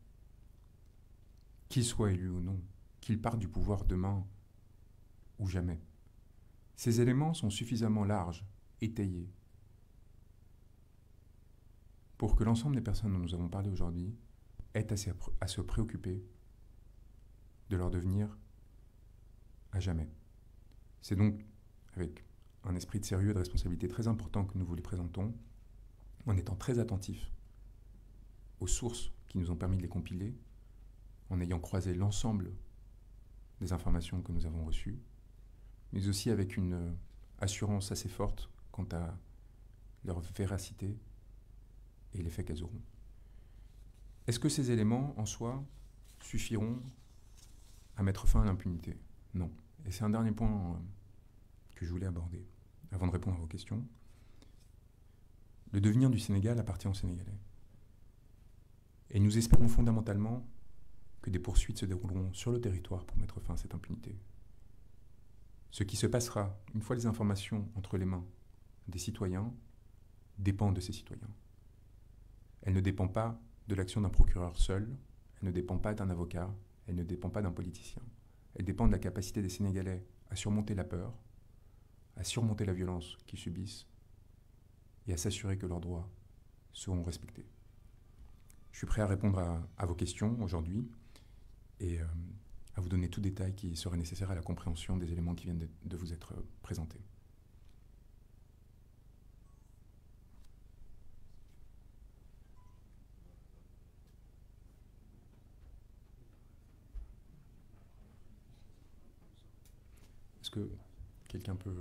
qu'il soit élu ou non, qu'il parte du pouvoir demain ou jamais. Ces éléments sont suffisamment larges, étayés, pour que l'ensemble des personnes dont nous avons parlé aujourd'hui aient à se préoccuper de leur devenir à jamais. C'est donc avec un esprit de sérieux et de responsabilité très important que nous vous les présentons, en étant très attentifs aux sources qui nous ont permis de les compiler, en ayant croisé l'ensemble des informations que nous avons reçues, mais aussi avec une assurance assez forte quant à leur véracité et l'effet qu'elles auront. Est-ce que ces éléments, en soi, suffiront à mettre fin à l'impunité. Non. Et c'est un dernier point que je voulais aborder avant de répondre à vos questions. Le devenir du Sénégal appartient aux Sénégalais. Et nous espérons fondamentalement que des poursuites se dérouleront sur le territoire pour mettre fin à cette impunité. Ce qui se passera, une fois les informations entre les mains des citoyens, dépend de ces citoyens. Elle ne dépend pas de l'action d'un procureur seul, elle ne dépend pas d'un avocat, elle ne dépend pas d'un politicien. Elle dépend de la capacité des Sénégalais à surmonter la peur, à surmonter la violence qu'ils subissent et à s'assurer que leurs droits seront respectés. Je suis prêt à répondre à vos questions aujourd'hui et à vous donner tout détail qui serait nécessaire à la compréhension des éléments qui viennent de vous être présentés. Est-ce que quelqu'un peut...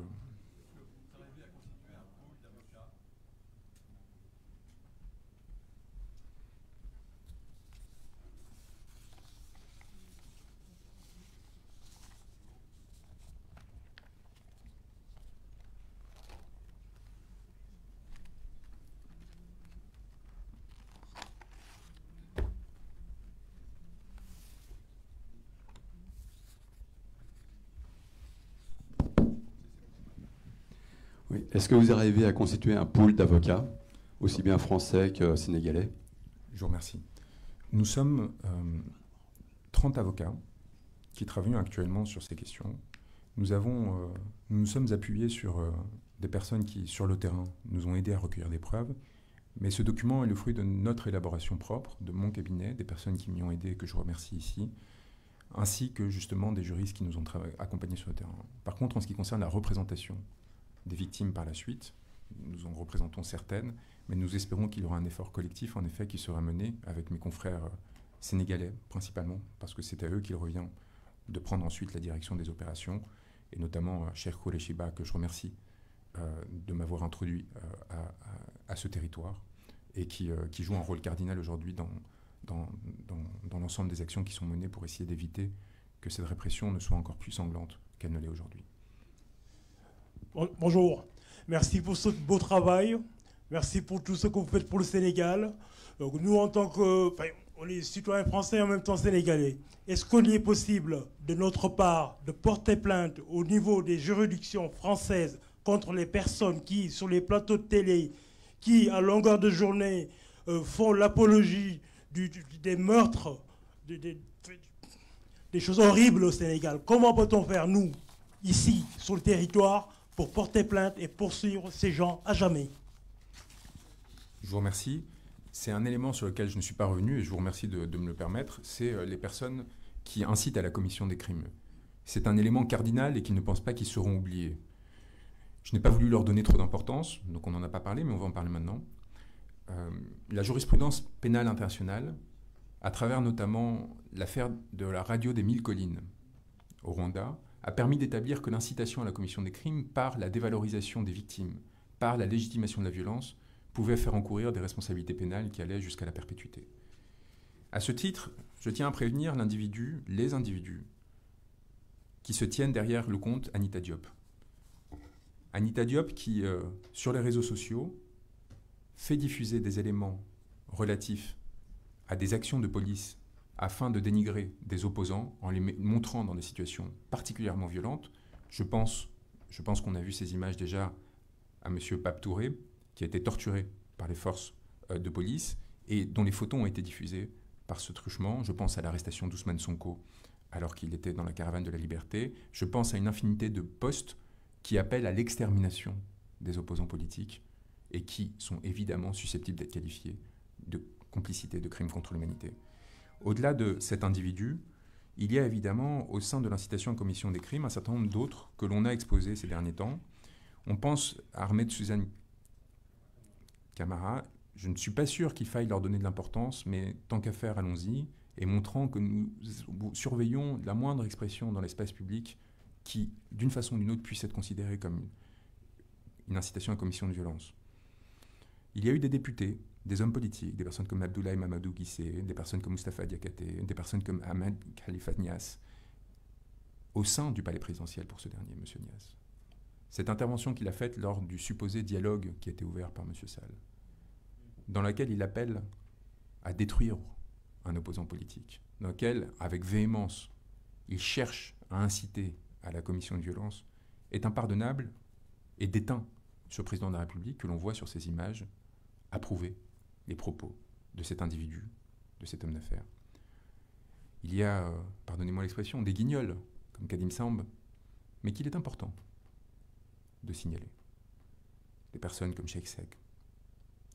Oui. Est-ce que vous arrivez à constituer un pool d'avocats, aussi bien français que sénégalais? Je vous remercie. Nous sommes 30 avocats qui travaillons actuellement sur ces questions. Nous nous sommes appuyés sur des personnes qui, sur le terrain, nous ont aidés à recueillir des preuves. Mais ce document est le fruit de notre élaboration propre, de mon cabinet, des personnes qui m'y ont aidé, que je remercie ici, ainsi que justement des juristes qui nous ont accompagnés sur le terrain. Par contre, en ce qui concerne la représentation des victimes par la suite, nous en représentons certaines, mais nous espérons qu'il y aura un effort collectif, en effet, qui sera mené avec mes confrères sénégalais, principalement, parce que c'est à eux qu'il revient de prendre ensuite la direction des opérations, et notamment Cheikh Koureshiba, que je remercie de m'avoir introduit à ce territoire, et qui joue un rôle cardinal aujourd'hui dans l'ensemble des actions qui sont menées pour essayer d'éviter que cette répression ne soit encore plus sanglante qu'elle ne l'est aujourd'hui. Bonjour, merci pour ce beau travail, merci pour tout ce que vous faites pour le Sénégal. Donc nous, en tant que on est citoyens français et en même temps sénégalais, est-ce qu'il est possible de notre part de porter plainte au niveau des juridictions françaises contre les personnes qui, sur les plateaux de télé, qui à longueur de journée font l'apologie des meurtres, des choses horribles au Sénégal? Comment peut-on faire, nous, ici, sur le territoire, pour porter plainte et poursuivre ces gens à jamais? Je vous remercie. C'est un élément sur lequel je ne suis pas revenu et je vous remercie de me le permettre. C'est les personnes qui incitent à la commission des crimes. C'est un élément cardinal et qu'ils ne pensent pas qu'ils seront oubliés. Je n'ai pas voulu leur donner trop d'importance, donc on n'en a pas parlé, mais on va en parler maintenant. La jurisprudence pénale internationale, à travers notamment l'affaire de la radio des 1000 collines au Rwanda, a permis d'établir que l'incitation à la commission des crimes, par la dévalorisation des victimes, par la légitimation de la violence, pouvait faire encourir des responsabilités pénales qui allaient jusqu'à la perpétuité. À ce titre, je tiens à prévenir les individus qui se tiennent derrière le compte Anita Diop. Anita Diop qui, sur les réseaux sociaux, fait diffuser des éléments relatifs à des actions de police afin de dénigrer des opposants en les montrant dans des situations particulièrement violentes. Je pense qu'on a vu ces images déjà à M. Pape Touré, qui a été torturé par les forces de police et dont les photos ont été diffusées par ce truchement. Je pense à l'arrestation d'Ousmane Sonko alors qu'il était dans la caravane de la liberté. Je pense à une infinité de posts qui appellent à l'extermination des opposants politiques et qui sont évidemment susceptibles d'être qualifiés de complicité, de crimes contre l'humanité. Au-delà de cet individu, il y a évidemment au sein de l'incitation à commission des crimes un certain nombre d'autres que l'on a exposés ces derniers temps. On pense à Ahmed Suzanne Camara. Je ne suis pas sûr qu'il faille leur donner de l'importance, mais tant qu'à faire, allons-y, et montrant que nous surveillons la moindre expression dans l'espace public qui, d'une façon ou d'une autre, puisse être considérée comme une incitation à commission de violence. Il y a eu des députés, des hommes politiques, des personnes comme Abdoulaye Mamadou Guissé, des personnes comme Moustapha Diakhaté, des personnes comme Ahmed Khalifa Niasse, au sein du palais présidentiel pour ce dernier, M. Niasse. Cette intervention qu'il a faite lors du supposé dialogue qui a été ouvert par M. Sall, dans laquelle il appelle à détruire un opposant politique, dans laquelle, avec véhémence, il cherche à inciter à la commission de violence, est impardonnable et déteint ce président de la République que l'on voit sur ces images approuver les propos de cet individu, de cet homme d'affaires. Il y a, pardonnez-moi l'expression, des guignols, comme Kadim Samb, mais qu'il est important de signaler. Des personnes comme Cheikh Seck,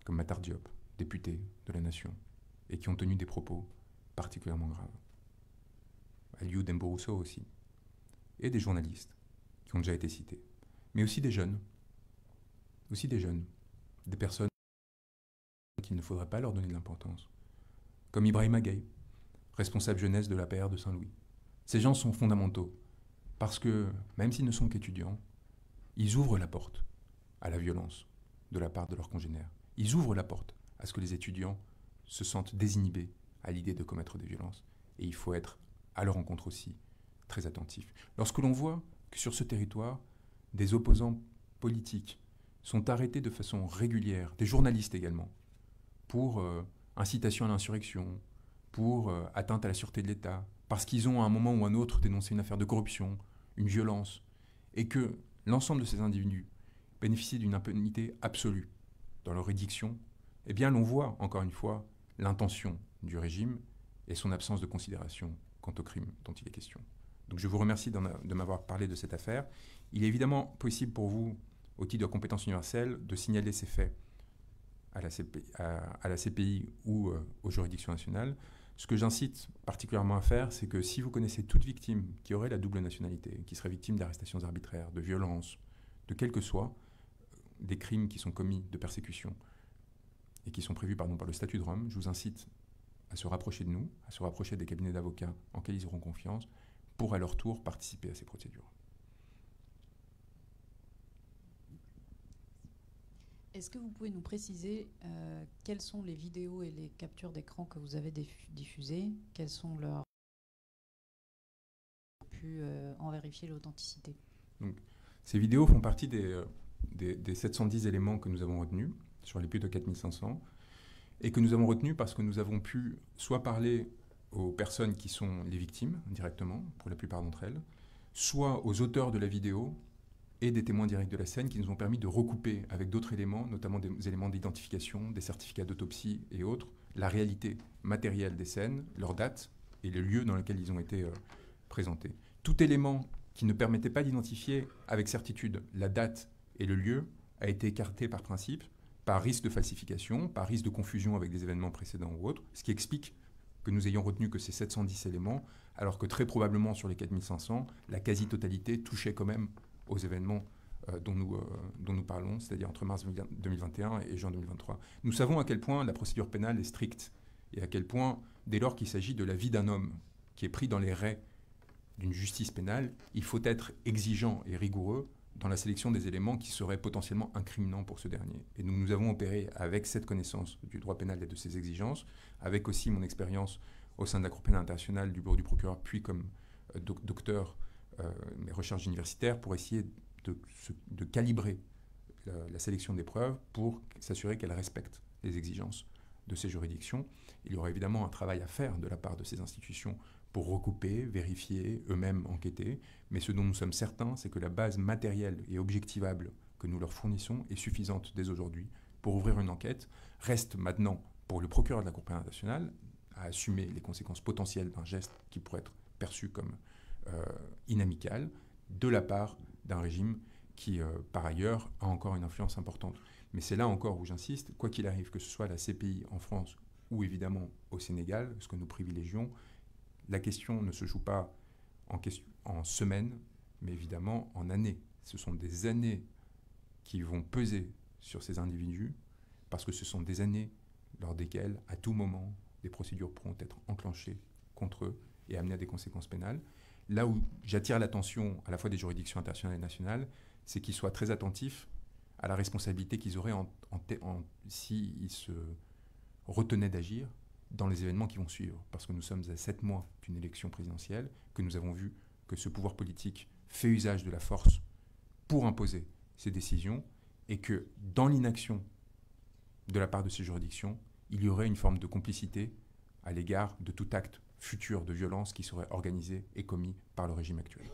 comme Matar Diop, député de la Nation, et qui ont tenu des propos particulièrement graves. Aliou Dembo Rousseau aussi. Et des journalistes qui ont déjà été cités. Mais aussi des jeunes. Des personnes qu'il ne faudrait pas leur donner de l'importance. Comme Ibrahim Agaï, responsable jeunesse de l'APR de Saint-Louis. Ces gens sont fondamentaux parce que, même s'ils ne sont qu'étudiants, ils ouvrent la porte à la violence de la part de leurs congénères. Ils ouvrent la porte à ce que les étudiants se sentent désinhibés à l'idée de commettre des violences. Et il faut être à leur rencontre aussi très attentif. Lorsque l'on voit que sur ce territoire, des opposants politiques sont arrêtés de façon régulière, des journalistes également, pour incitation à l'insurrection, pour atteinte à la sûreté de l'État, parce qu'ils ont à un moment ou à un autre dénoncé une affaire de corruption, une violence, et que l'ensemble de ces individus bénéficient d'une impunité absolue dans leur édiction, eh bien l'on voit encore une fois l'intention du régime et son absence de considération quant au crime dont il est question. Donc je vous remercie de m'avoir parlé de cette affaire. Il est évidemment possible pour vous, au titre de compétence universelle, de signaler ces faits à la CPI ou aux juridictions nationales. Ce que j'incite particulièrement à faire, c'est que si vous connaissez toute victime qui aurait la double nationalité, qui serait victime d'arrestations arbitraires, de violences, de quel que soit, des crimes qui sont commis de persécution et qui sont prévus par le statut de Rome, je vous incite à se rapprocher de nous, à se rapprocher des cabinets d'avocats en lesquels ils auront confiance, pour à leur tour participer à ces procédures. Est-ce que vous pouvez nous préciser quelles sont les vidéos et les captures d'écran que vous avez diffusées? Quelles sont leurs... pu en vérifier l'authenticité? Donc, ces vidéos font partie des 710 éléments que nous avons retenus, sur les plus de 4500, et que nous avons retenus parce que nous avons pu soit parler aux personnes qui sont les victimes directement, pour la plupart d'entre elles, soit aux auteurs de la vidéo et des témoins directs de la scène qui nous ont permis de recouper avec d'autres éléments, notamment des éléments d'identification, des certificats d'autopsie et autres, la réalité matérielle des scènes, leur date et les lieux dans lesquels ils ont été présentés. Tout élément qui ne permettait pas d'identifier avec certitude la date et le lieu a été écarté par principe, par risque de falsification, par risque de confusion avec des événements précédents ou autres, ce qui explique que nous ayons retenu que ces 710 éléments, alors que très probablement sur les 4500, la quasi-totalité touchait quand même aux événements dont nous parlons, c'est-à-dire entre mars 2021 et juin 2023. Nous savons à quel point la procédure pénale est stricte et à quel point, dès lors qu'il s'agit de la vie d'un homme qui est pris dans les rets d'une justice pénale, il faut être exigeant et rigoureux dans la sélection des éléments qui seraient potentiellement incriminants pour ce dernier. Et nous avons opéré avec cette connaissance du droit pénal et de ses exigences, avec aussi mon expérience au sein de la Cour pénale internationale, du bureau du procureur, puis comme docteur, mes recherches universitaires, pour essayer de calibrer la sélection des preuves pour s'assurer qu'elles respectent les exigences de ces juridictions. Il y aura évidemment un travail à faire de la part de ces institutions pour recouper, vérifier, eux-mêmes enquêter. Mais ce dont nous sommes certains, c'est que la base matérielle et objectivable que nous leur fournissons est suffisante dès aujourd'hui pour ouvrir une enquête. Reste maintenant pour le procureur de la Cour pénale internationale à assumer les conséquences potentielles d'un geste qui pourrait être perçu comme inamical de la part d'un régime qui, par ailleurs, a encore une influence importante. Mais c'est là encore où j'insiste, quoi qu'il arrive, que ce soit la CPI en France ou évidemment au Sénégal, ce que nous privilégions, la question ne se joue pas en semaines, mais évidemment en années. Ce sont des années qui vont peser sur ces individus, parce que ce sont des années lors desquelles, à tout moment, des procédures pourront être enclenchées contre eux et amener à des conséquences pénales. Là où j'attire l'attention à la fois des juridictions internationales et nationales, c'est qu'ils soient très attentifs à la responsabilité qu'ils auraient s'ils se retenaient d'agir dans les événements qui vont suivre. Parce que nous sommes à 7 mois d'une élection présidentielle, que nous avons vu que ce pouvoir politique fait usage de la force pour imposer ses décisions et que dans l'inaction de la part de ces juridictions, il y aurait une forme de complicité à l'égard de tout acte futur de violence qui serait organisé et commis par le régime actuel.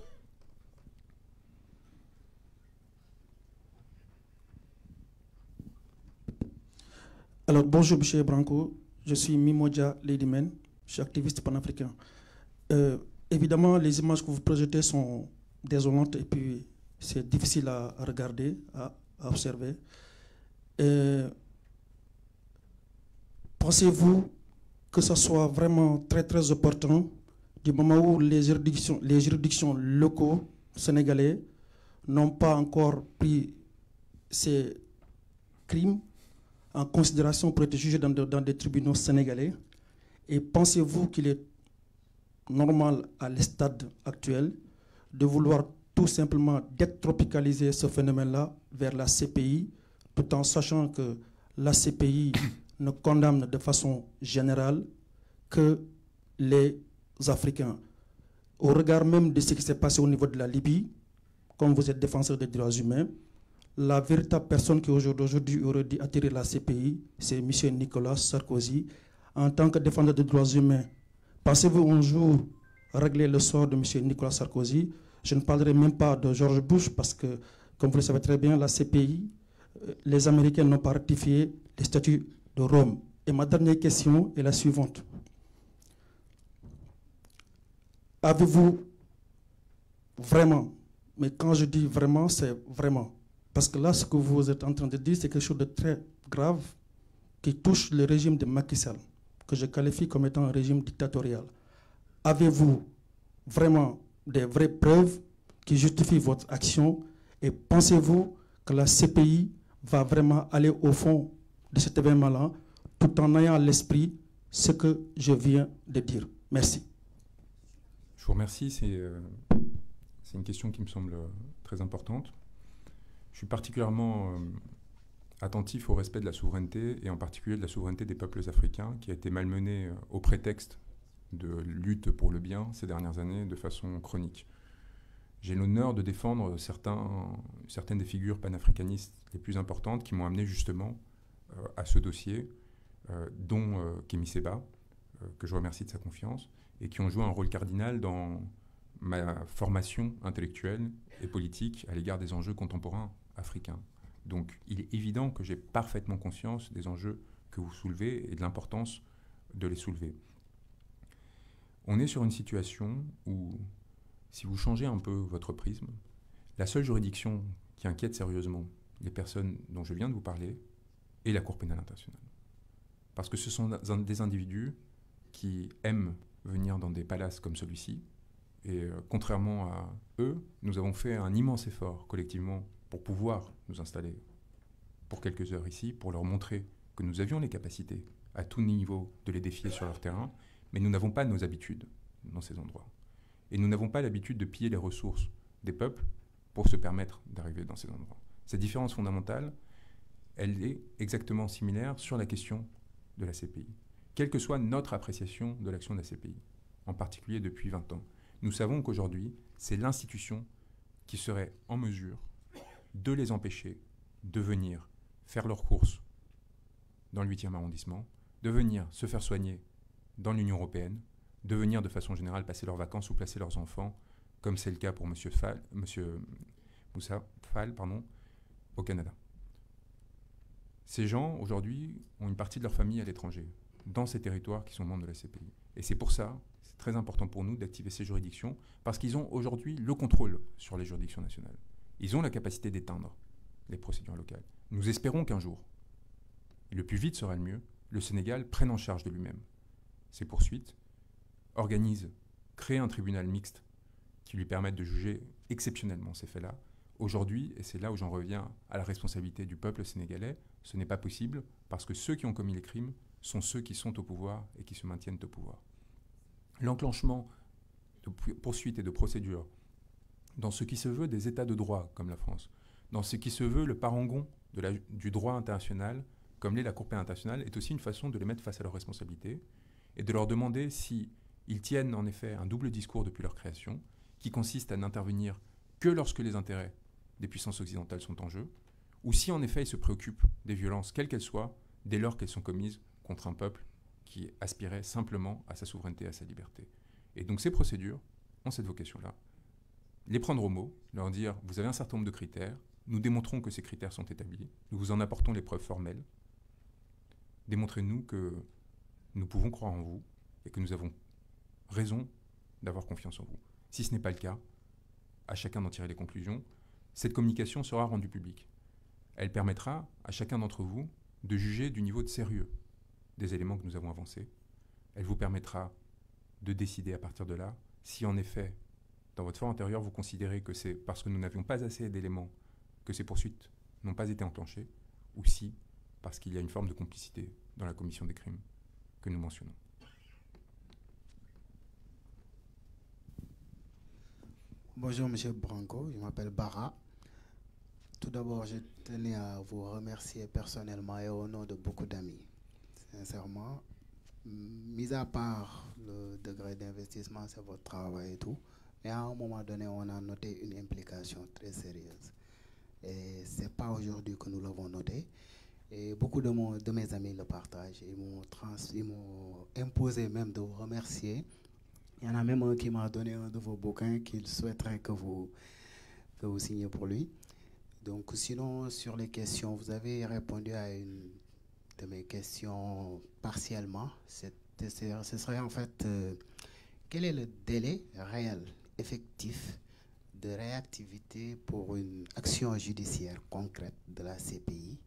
Alors, bonjour, M. Branco. Je suis Mimoja Ladyman. Je suis activiste panafricain. Évidemment, les images que vous projetez sont désolantes et puis c'est difficile à regarder, à observer. Pensez-vous que ce soit vraiment très, très opportun du moment où les juridictions locaux sénégalais n'ont pas encore pris ces crimes en considération pour être jugés dans des tribunaux sénégalais? Et pensez-vous qu'il est normal à le stade actuel de vouloir tout simplement détropicaliser ce phénomène-là vers la CPI, tout en sachant que la CPI ne condamne de façon générale que les Africains? Au regard même de ce qui s'est passé au niveau de la Libye, comme vous êtes défenseur des droits humains, la véritable personne qui aujourd'hui aurait dû attirer la CPI, c'est M. Nicolas Sarkozy. En tant que défenseur des droits humains, pensez-vous un jour régler le sort de M. Nicolas Sarkozy? Je ne parlerai même pas de George Bush parce que, comme vous le savez très bien, la CPI, les Américains n'ont pas ratifié les statuts de Rome. Et ma dernière question est la suivante. Avez-vous vraiment, mais quand je dis vraiment, c'est vraiment, parce que là, ce que vous êtes en train de dire, c'est quelque chose de très grave qui touche le régime de Macky Sall, que je qualifie comme étant un régime dictatorial. Avez-vous vraiment des vraies preuves qui justifient votre action et pensez-vous que la CPI va vraiment aller au fond de cet événement-là tout en ayant à l'esprit ce que je viens de dire? Merci. Je vous remercie. C'est une question qui me semble très importante. Je suis particulièrement attentif au respect de la souveraineté et en particulier de la souveraineté des peuples africains qui a été malmenée au prétexte de lutte pour le bien ces dernières années de façon chronique. J'ai l'honneur de défendre certaines des figures panafricanistes les plus importantes qui m'ont amené justement à ce dossier, dont Kémy Séba, que je remercie de sa confiance, et qui ont joué un rôle cardinal dans ma formation intellectuelle et politique à l'égard des enjeux contemporains africains. Donc il est évident que j'ai parfaitement conscience des enjeux que vous soulevez et de l'importance de les soulever. On est sur une situation où, si vous changez un peu votre prisme, la seule juridiction qui inquiète sérieusement les personnes dont je viens de vous parler est la Cour pénale internationale. Parce que ce sont des individus qui aiment venir dans des palaces comme celui-ci, et contrairement à eux, nous avons fait un immense effort collectivement pour pouvoir nous installer pour quelques heures ici, pour leur montrer que nous avions les capacités à tout niveau de les défier sur leur terrain, mais nous n'avons pas nos habitudes dans ces endroits. Et nous n'avons pas l'habitude de piller les ressources des peuples pour se permettre d'arriver dans ces endroits. Cette différence fondamentale, elle est exactement similaire sur la question de la CPI. Quelle que soit notre appréciation de l'action de la CPI, en particulier depuis 20 ans, nous savons qu'aujourd'hui, c'est l'institution qui serait en mesure de les empêcher de venir faire leurs courses dans le 8e arrondissement, de venir se faire soigner dans l'Union européenne, de venir de façon générale passer leurs vacances ou placer leurs enfants, comme c'est le cas pour M. Moussa Fall, au Canada. Ces gens, aujourd'hui, ont une partie de leur famille à l'étranger, dans ces territoires qui sont membres de la CPI. Et c'est pour ça, c'est très important pour nous d'activer ces juridictions, parce qu'ils ont aujourd'hui le contrôle sur les juridictions nationales. Ils ont la capacité d'éteindre les procédures locales. Nous espérons qu'un jour, et le plus vite sera le mieux, le Sénégal prenne en charge de lui-même ses poursuites, crée un tribunal mixte qui lui permette de juger exceptionnellement ces faits-là. Aujourd'hui, et c'est là où j'en reviens à la responsabilité du peuple sénégalais, ce n'est pas possible parce que ceux qui ont commis les crimes sont ceux qui sont au pouvoir et qui se maintiennent au pouvoir. L'enclenchement de poursuites et de procédures dans ce qui se veut des États de droit comme la France, dans ce qui se veut le parangon du droit international comme l'est la Cour pénale internationale, est aussi une façon de les mettre face à leurs responsabilités et de leur demander s'ils tiennent en effet un double discours depuis leur création, qui consiste à n'intervenir que lorsque les intérêts des puissances occidentales sont en jeu, ou si en effet il se préoccupe des violences, quelles qu'elles soient, dès lors qu'elles sont commises contre un peuple qui aspirait simplement à sa souveraineté et à sa liberté. Et donc ces procédures ont cette vocation-là. Les prendre au mot, leur dire « vous avez un certain nombre de critères, nous démontrons que ces critères sont établis, nous vous en apportons les preuves formelles, démontrez-nous que nous pouvons croire en vous et que nous avons raison d'avoir confiance en vous. Si ce n'est pas le cas, à chacun d'en tirer les conclusions. Cette communication sera rendue publique. Elle permettra à chacun d'entre vous de juger du niveau de sérieux des éléments que nous avons avancés. Elle vous permettra de décider à partir de là si en effet, dans votre fort intérieur, vous considérez que c'est parce que nous n'avions pas assez d'éléments que ces poursuites n'ont pas été enclenchées, ou si parce qu'il y a une forme de complicité dans la commission des crimes que nous mentionnons. Bonjour Monsieur Branco, je m'appelle Bara. Tout d'abord, je tenais à vous remercier personnellement et au nom de beaucoup d'amis. Sincèrement, mis à part le degré d'investissement, c'est votre travail et tout, mais à un moment donné, on a noté une implication très sérieuse. Et ce n'est pas aujourd'hui que nous l'avons noté. Et beaucoup de mes amis le partagent. Ils m'ont imposé même de vous remercier. Il y en a même un qui m'a donné un de vos bouquins qu'il souhaiterait que vous signiez pour lui. Donc sinon, sur les questions, vous avez répondu à une de mes questions partiellement. Ce serait en fait, quel est le délai réel, effectif, de réactivité pour une action judiciaire concrète de la CPI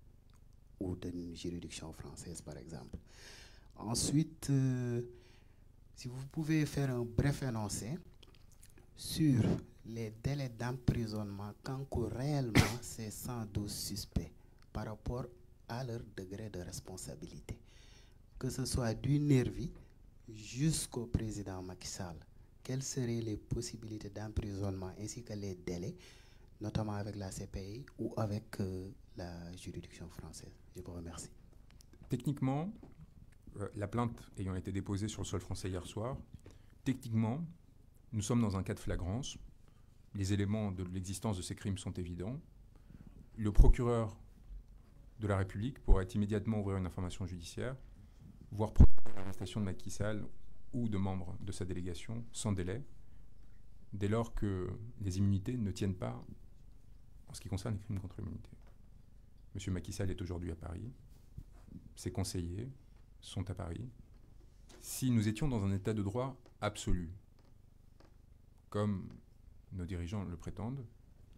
ou d'une juridiction française, par exemple. Ensuite, si vous pouvez faire un bref énoncé sur les délais d'emprisonnement qu'encourent réellement ces 112 suspects par rapport à leur degré de responsabilité, que ce soit du nervi jusqu'au président Macky Sall. Quelles seraient les possibilités d'emprisonnement ainsi que les délais, notamment avec la CPI ou avec la juridiction française? Je vous remercie. Techniquement, la plainte ayant été déposée sur le sol français hier soir, techniquement, nous sommes dans un cas de flagrance. Les éléments de l'existence de ces crimes sont évidents. Le procureur de la République pourrait immédiatement ouvrir une information judiciaire, voire procéder à l'arrestation de Macky Sall ou de membres de sa délégation sans délai, dès lors que les immunités ne tiennent pas en ce qui concerne les crimes contre l'immunité. M. Macky Sall est aujourd'hui à Paris. Ses conseillers sont à Paris. Si nous étions dans un état de droit absolu, comme nos dirigeants le prétendent,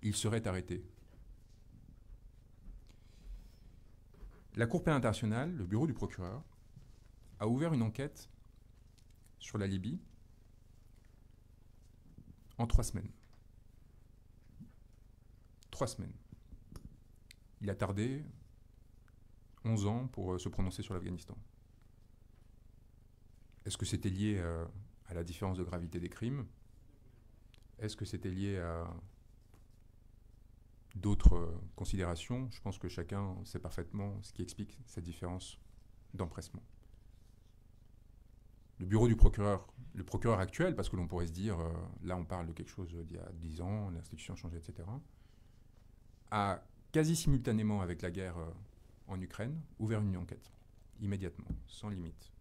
il serait arrêté. La Cour pénale internationale, le bureau du procureur, a ouvert une enquête sur la Libye en 3 semaines. 3 semaines. Il a tardé 11 ans pour se prononcer sur l'Afghanistan. Est-ce que c'était lié à la différence de gravité des crimes? Est-ce que c'était lié à d'autres considérations? Je pense que chacun sait parfaitement ce qui explique cette différence d'empressement. Le bureau du procureur, le procureur actuel, parce que l'on pourrait se dire, là on parle de quelque chose d'il y a 10 ans, l'institution a changé, etc., a quasi simultanément avec la guerre en Ukraine ouvert une enquête, immédiatement, sans limite.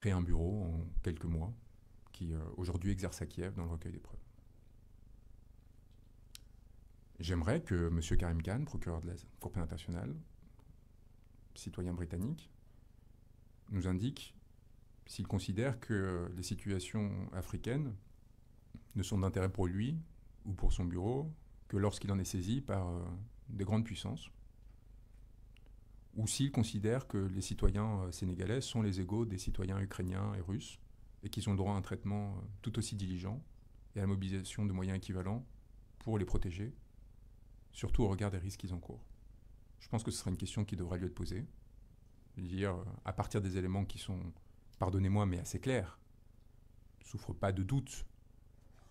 Créé un bureau en quelques mois qui aujourd'hui exerce à Kiev dans le recueil des preuves. J'aimerais que M. Karim Khan, procureur de la Cour pénale internationale, citoyen britannique, nous indique s'il considère que les situations africaines ne sont d'intérêt pour lui ou pour son bureau que lorsqu'il en est saisi par des grandes puissances, ou s'il considère que les citoyens sénégalais sont les égaux des citoyens ukrainiens et russes, et qu'ils ont le droit à un traitement tout aussi diligent et à la mobilisation de moyens équivalents pour les protéger, surtout au regard des risques qu'ils encourent. Je pense que ce sera une question qui devrait lui être posée. Je veux dire, à partir des éléments qui sont, pardonnez-moi, mais assez clairs, ne souffrent pas de doute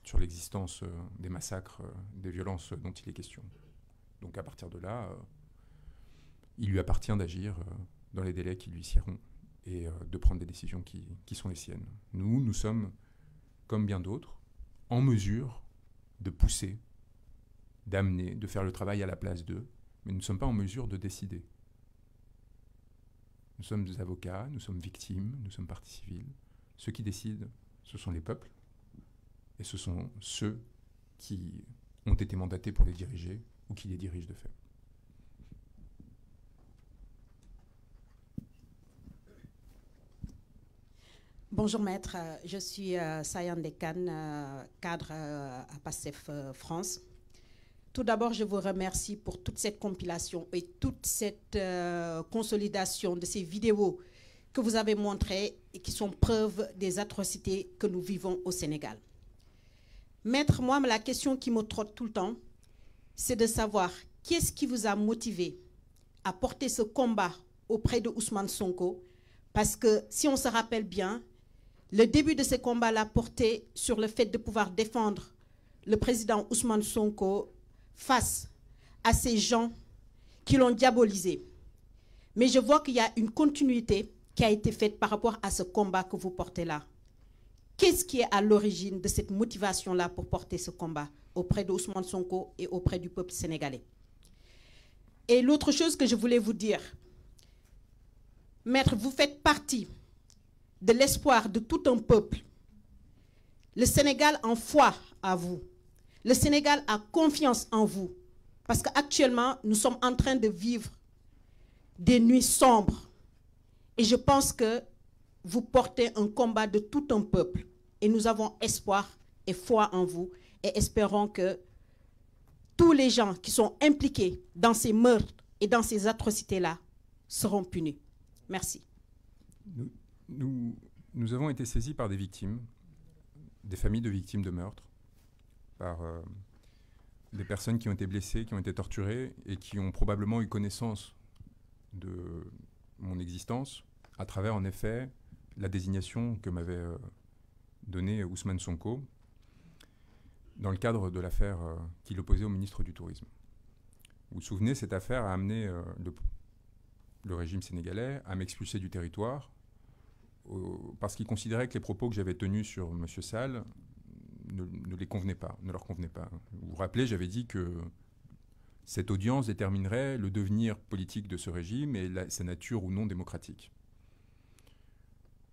sur l'existence des massacres, des violences dont il est question. Donc à partir de là, il lui appartient d'agir dans les délais qui lui siéront et de prendre des décisions qui sont les siennes. Nous sommes, comme bien d'autres, en mesure de pousser, d'amener, de faire le travail à la place d'eux, mais nous ne sommes pas en mesure de décider. Nous sommes des avocats, nous sommes victimes, nous sommes partie civile. Ceux qui décident, ce sont les peuples, et ce sont ceux qui ont été mandatés pour les diriger ou qui les dirigent de fait. Bonjour maître, je suis Sayane Dekane, cadre à PASTEF France. Tout d'abord, je vous remercie pour toute cette compilation et toute cette consolidation de ces vidéos que vous avez montrées et qui sont preuve des atrocités que nous vivons au Sénégal. Maître, moi, la question qui me trotte tout le temps, c'est de savoir qu'est-ce qui vous a motivé à porter ce combat auprès de Ousmane Sonko, parce que si on se rappelle bien, le début de ce combat-là portait sur le fait de pouvoir défendre le président Ousmane Sonko face à ces gens qui l'ont diabolisé. Mais je vois qu'il y a une continuité qui a été faite par rapport à ce combat que vous portez là. Qu'est-ce qui est à l'origine de cette motivation-là pour porter ce combat auprès de Ousmane Sonko et auprès du peuple sénégalais? Et l'autre chose que je voulais vous dire, maître, vous faites partie de l'espoir de tout un peuple. Le Sénégal en foi à vous. Le Sénégal a confiance en vous. Parce qu'actuellement, nous sommes en train de vivre des nuits sombres. Et je pense que vous portez un combat de tout un peuple. Et nous avons espoir et foi en vous. Et espérons que tous les gens qui sont impliqués dans ces meurtres et dans ces atrocités-là seront punis. Merci. Nous avons été saisis par des victimes, des familles de victimes de meurtres, par des personnes qui ont été blessées, qui ont été torturées et qui ont probablement eu connaissance de mon existence à travers, en effet, la désignation que m'avait donnée Ousmane Sonko dans le cadre de l'affaire qu'il opposait au ministre du Tourisme. Vous vous souvenez, cette affaire a amené le régime sénégalais à m'expulser du territoire parce qu'il considérait que les propos que j'avais tenus sur M. Sall ne les convenaient pas, ne leur convenaient pas. Vous vous rappelez, j'avais dit que cette audience déterminerait le devenir politique de ce régime et sa nature ou non démocratique.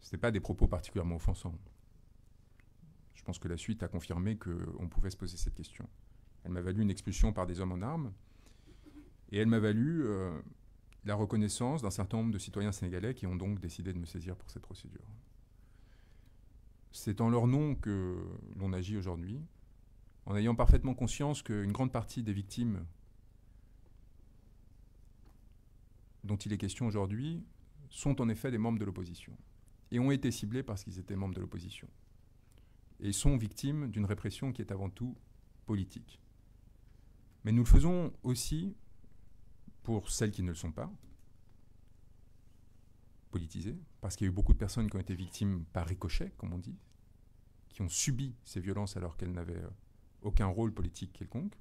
Ce n'étaient pas des propos particulièrement offensants. Je pense que la suite a confirmé qu'on pouvait se poser cette question. Elle m'a valu une expulsion par des hommes en armes et elle m'a valu la reconnaissance d'un certain nombre de citoyens sénégalais qui ont donc décidé de me saisir pour cette procédure. C'est en leur nom que l'on agit aujourd'hui, en ayant parfaitement conscience qu'une grande partie des victimes dont il est question aujourd'hui sont en effet des membres de l'opposition et ont été ciblés parce qu'ils étaient membres de l'opposition et sont victimes d'une répression qui est avant tout politique. Mais nous le faisons aussi pour celles qui ne le sont pas, politisées, parce qu'il y a eu beaucoup de personnes qui ont été victimes par ricochet, comme on dit, qui ont subi ces violences alors qu'elles n'avaient aucun rôle politique quelconque,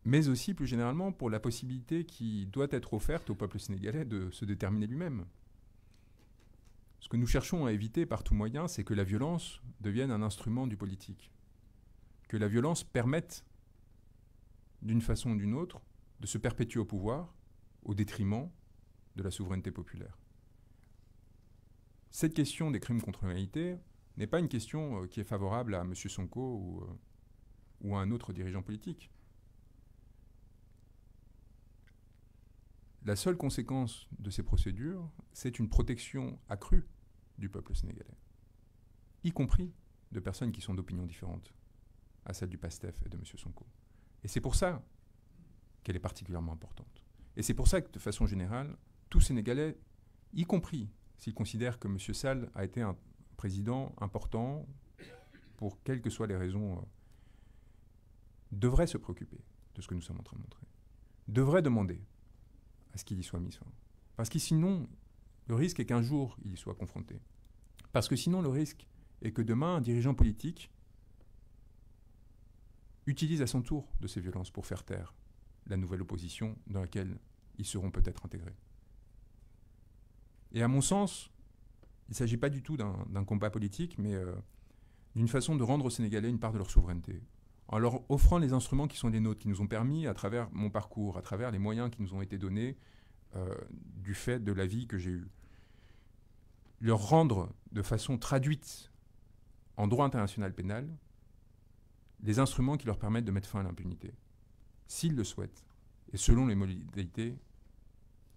mais aussi plus généralement pour la possibilité qui doit être offerte au peuple sénégalais de se déterminer lui-même. Ce que nous cherchons à éviter par tout moyen, c'est que la violence devienne un instrument du politique, que la violence permette, d'une façon ou d'une autre, de se perpétuer au pouvoir au détriment de la souveraineté populaire. Cette question des crimes contre l'humanité n'est pas une question qui est favorable à M. Sonko ou à un autre dirigeant politique. La seule conséquence de ces procédures, c'est une protection accrue du peuple sénégalais, y compris de personnes qui sont d'opinions différentes à celle du PASTEF et de M. Sonko. Et c'est pour ça qu'elle est particulièrement importante. Et c'est pour ça que, de façon générale, tout Sénégalais, y compris s'il considère que M. Sall a été un président important, pour quelles que soient les raisons, devrait se préoccuper de ce que nous sommes en train de montrer, devrait demander à ce qu'il y soit mis fin. Parce que sinon, le risque est qu'un jour, il y soit confronté. Parce que sinon, le risque est que demain, un dirigeant politique utilise à son tour de ces violences pour faire taire la nouvelle opposition dans laquelle ils seront peut-être intégrés. Et à mon sens, il ne s'agit pas du tout d'un combat politique, mais d'une façon de rendre aux Sénégalais une part de leur souveraineté, en leur offrant les instruments qui sont les nôtres, qui nous ont permis, à travers mon parcours, à travers les moyens qui nous ont été donnés du fait de la vie que j'ai eue, leur rendre de façon traduite en droit international pénal les instruments qui leur permettent de mettre fin à l'impunité, s'ils le souhaitent, et selon les modalités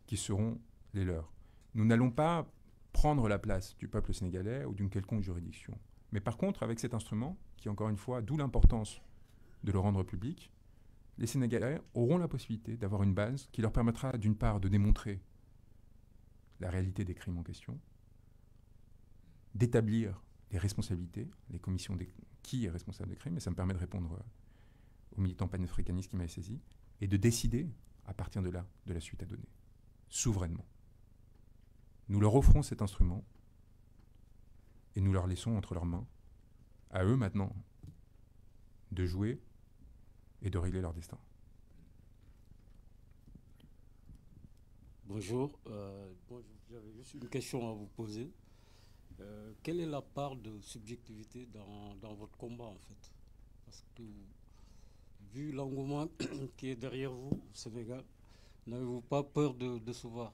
qui seront les leurs. Nous n'allons pas prendre la place du peuple sénégalais ou d'une quelconque juridiction. Mais par contre, avec cet instrument, qui encore une fois, d'où l'importance de le rendre public, les Sénégalais auront la possibilité d'avoir une base qui leur permettra d'une part de démontrer la réalité des crimes en question, d'établir les responsabilités, les commissions qui est responsable des crimes, et ça me permet de répondre au militant panafricaniste qui m'avait saisi, et de décider, à partir de là, de la suite à donner, souverainement. Nous leur offrons cet instrument, et nous leur laissons entre leurs mains, à eux maintenant, de jouer et de régler leur destin. Bonjour, j'avais juste une question à vous poser. Quelle est la part de subjectivité dans votre combat, en fait? Parce que, vu l'engouement qui est derrière vous au Sénégal, n'avez-vous pas peur de décevoir?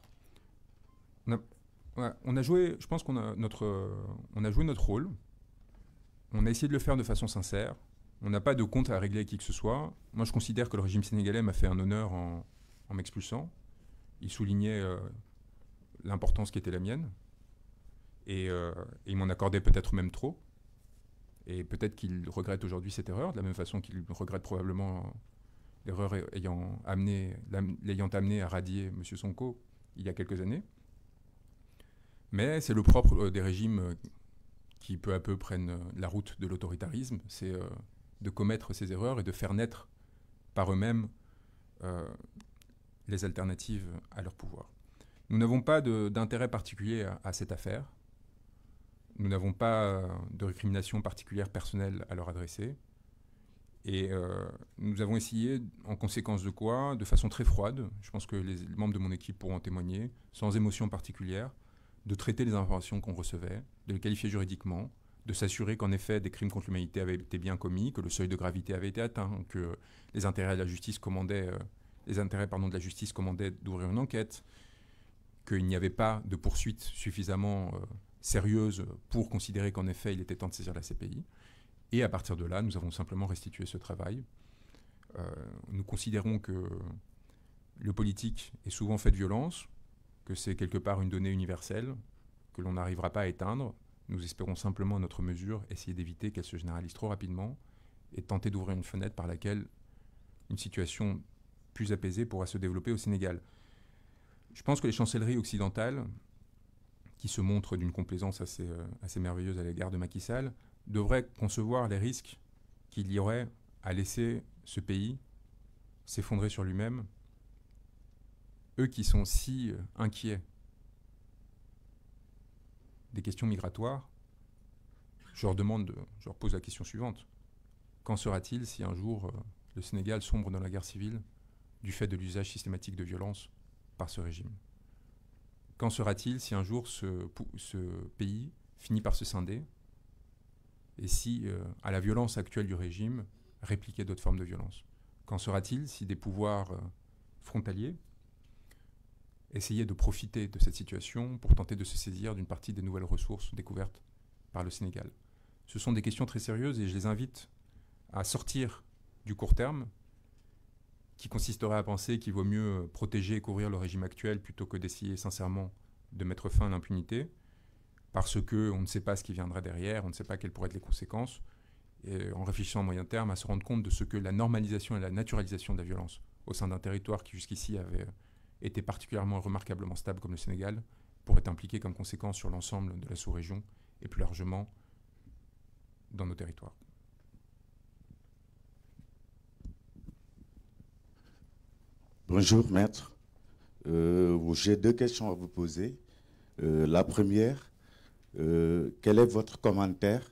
On a joué, je pense qu'on a on a joué notre rôle. On a essayé de le faire de façon sincère. On n'a pas de compte à régler avec qui que ce soit. Moi, je considère que le régime sénégalais m'a fait un honneur en m'expulsant. Il soulignait l'importance qui était la mienne. Et il m'en accordait peut-être même trop. Et peut-être qu'il regrette aujourd'hui cette erreur, de la même façon qu'il regrette probablement l'erreur l'ayant amené à radier M. Sonko il y a quelques années. Mais c'est le propre des régimes qui peu à peu prennent la route de l'autoritarisme, c'est de commettre ces erreurs et de faire naître par eux-mêmes les alternatives à leur pouvoir. Nous n'avons pas d'intérêt particulier à cette affaire. Nous n'avons pas de récrimination particulière personnelle à leur adresser. Et nous avons essayé, en conséquence de quoi, de façon très froide, je pense que les membres de mon équipe pourront en témoigner, sans émotion particulière, de traiter les informations qu'on recevait, de les qualifier juridiquement, de s'assurer qu'en effet des crimes contre l'humanité avaient été bien commis, que le seuil de gravité avait été atteint, que les intérêts de la justice commandaient, d'ouvrir une enquête, qu'il n'y avait pas de poursuite suffisamment sérieuse pour considérer qu'en effet il était temps de saisir la CPI. Et à partir de là, nous avons simplement restitué ce travail. Nous considérons que le politique est souvent fait de violence, que c'est quelque part une donnée universelle, que l'on n'arrivera pas à éteindre. Nous espérons simplement, à notre mesure, essayer d'éviter qu'elle se généralise trop rapidement et tenter d'ouvrir une fenêtre par laquelle une situation plus apaisée pourra se développer au Sénégal. Je pense que les chancelleries occidentales, qui se montrent d'une complaisance assez merveilleuse à l'égard de Macky Sall, devraient concevoir les risques qu'il y aurait à laisser ce pays s'effondrer sur lui-même. Eux qui sont si inquiets des questions migratoires, je leur pose la question suivante. Qu'en sera-t-il si un jour le Sénégal sombre dans la guerre civile du fait de l'usage systématique de violence par ce régime? Qu'en sera-t-il si un jour ce pays finit par se scinder et si, à la violence actuelle du régime, répliquait d'autres formes de violence? Qu'en sera-t-il si des pouvoirs frontaliers essayaient de profiter de cette situation pour tenter de se saisir d'une partie des nouvelles ressources découvertes par le Sénégal? Ce sont des questions très sérieuses et je les invite à sortir du court terme, qui consisterait à penser qu'il vaut mieux protéger et couvrir le régime actuel plutôt que d'essayer sincèrement de mettre fin à l'impunité, parce qu'on ne sait pas ce qui viendra derrière, on ne sait pas quelles pourraient être les conséquences, et en réfléchissant à moyen terme, à se rendre compte de ce que la normalisation et la naturalisation de la violence au sein d'un territoire qui jusqu'ici avait été particulièrement remarquablement stable comme le Sénégal, pourrait impliquer comme conséquence sur l'ensemble de la sous-région et plus largement dans nos territoires. Bonjour maître, j'ai deux questions à vous poser. La première, quel est votre commentaire?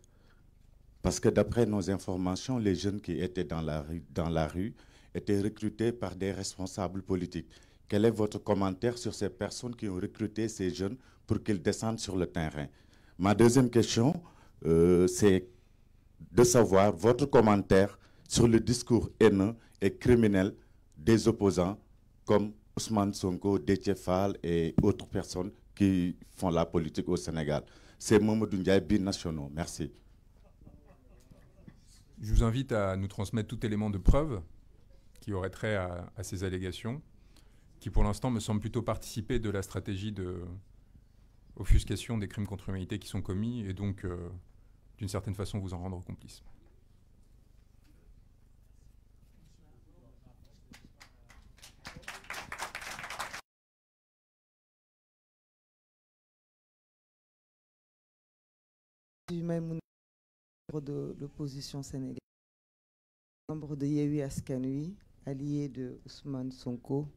Parce que d'après nos informations, les jeunes qui étaient dans la rue étaient recrutés par des responsables politiques quel est votre commentaire sur ces personnes qui ont recruté ces jeunes pour qu'ils descendent sur le terrain? Ma deuxième question, c'est de savoir votre commentaire sur le discours haineux et criminel des opposants comme Ousmane Sonko, Déthié Fall et autres personnes qui font la politique au Sénégal. C'est Mamadou Ndiaye, binationaux. Merci. Je vous invite à nous transmettre tout élément de preuve qui aurait trait à ces allégations, qui pour l'instant me semblent plutôt participer de la stratégie d'offuscation des crimes contre l'humanité qui sont commis, et donc d'une certaine façon vous en rendre complice. Membre de l'opposition sénégalaise, membre de Yewwi Askan Wi, allié de Ousmane Sonko.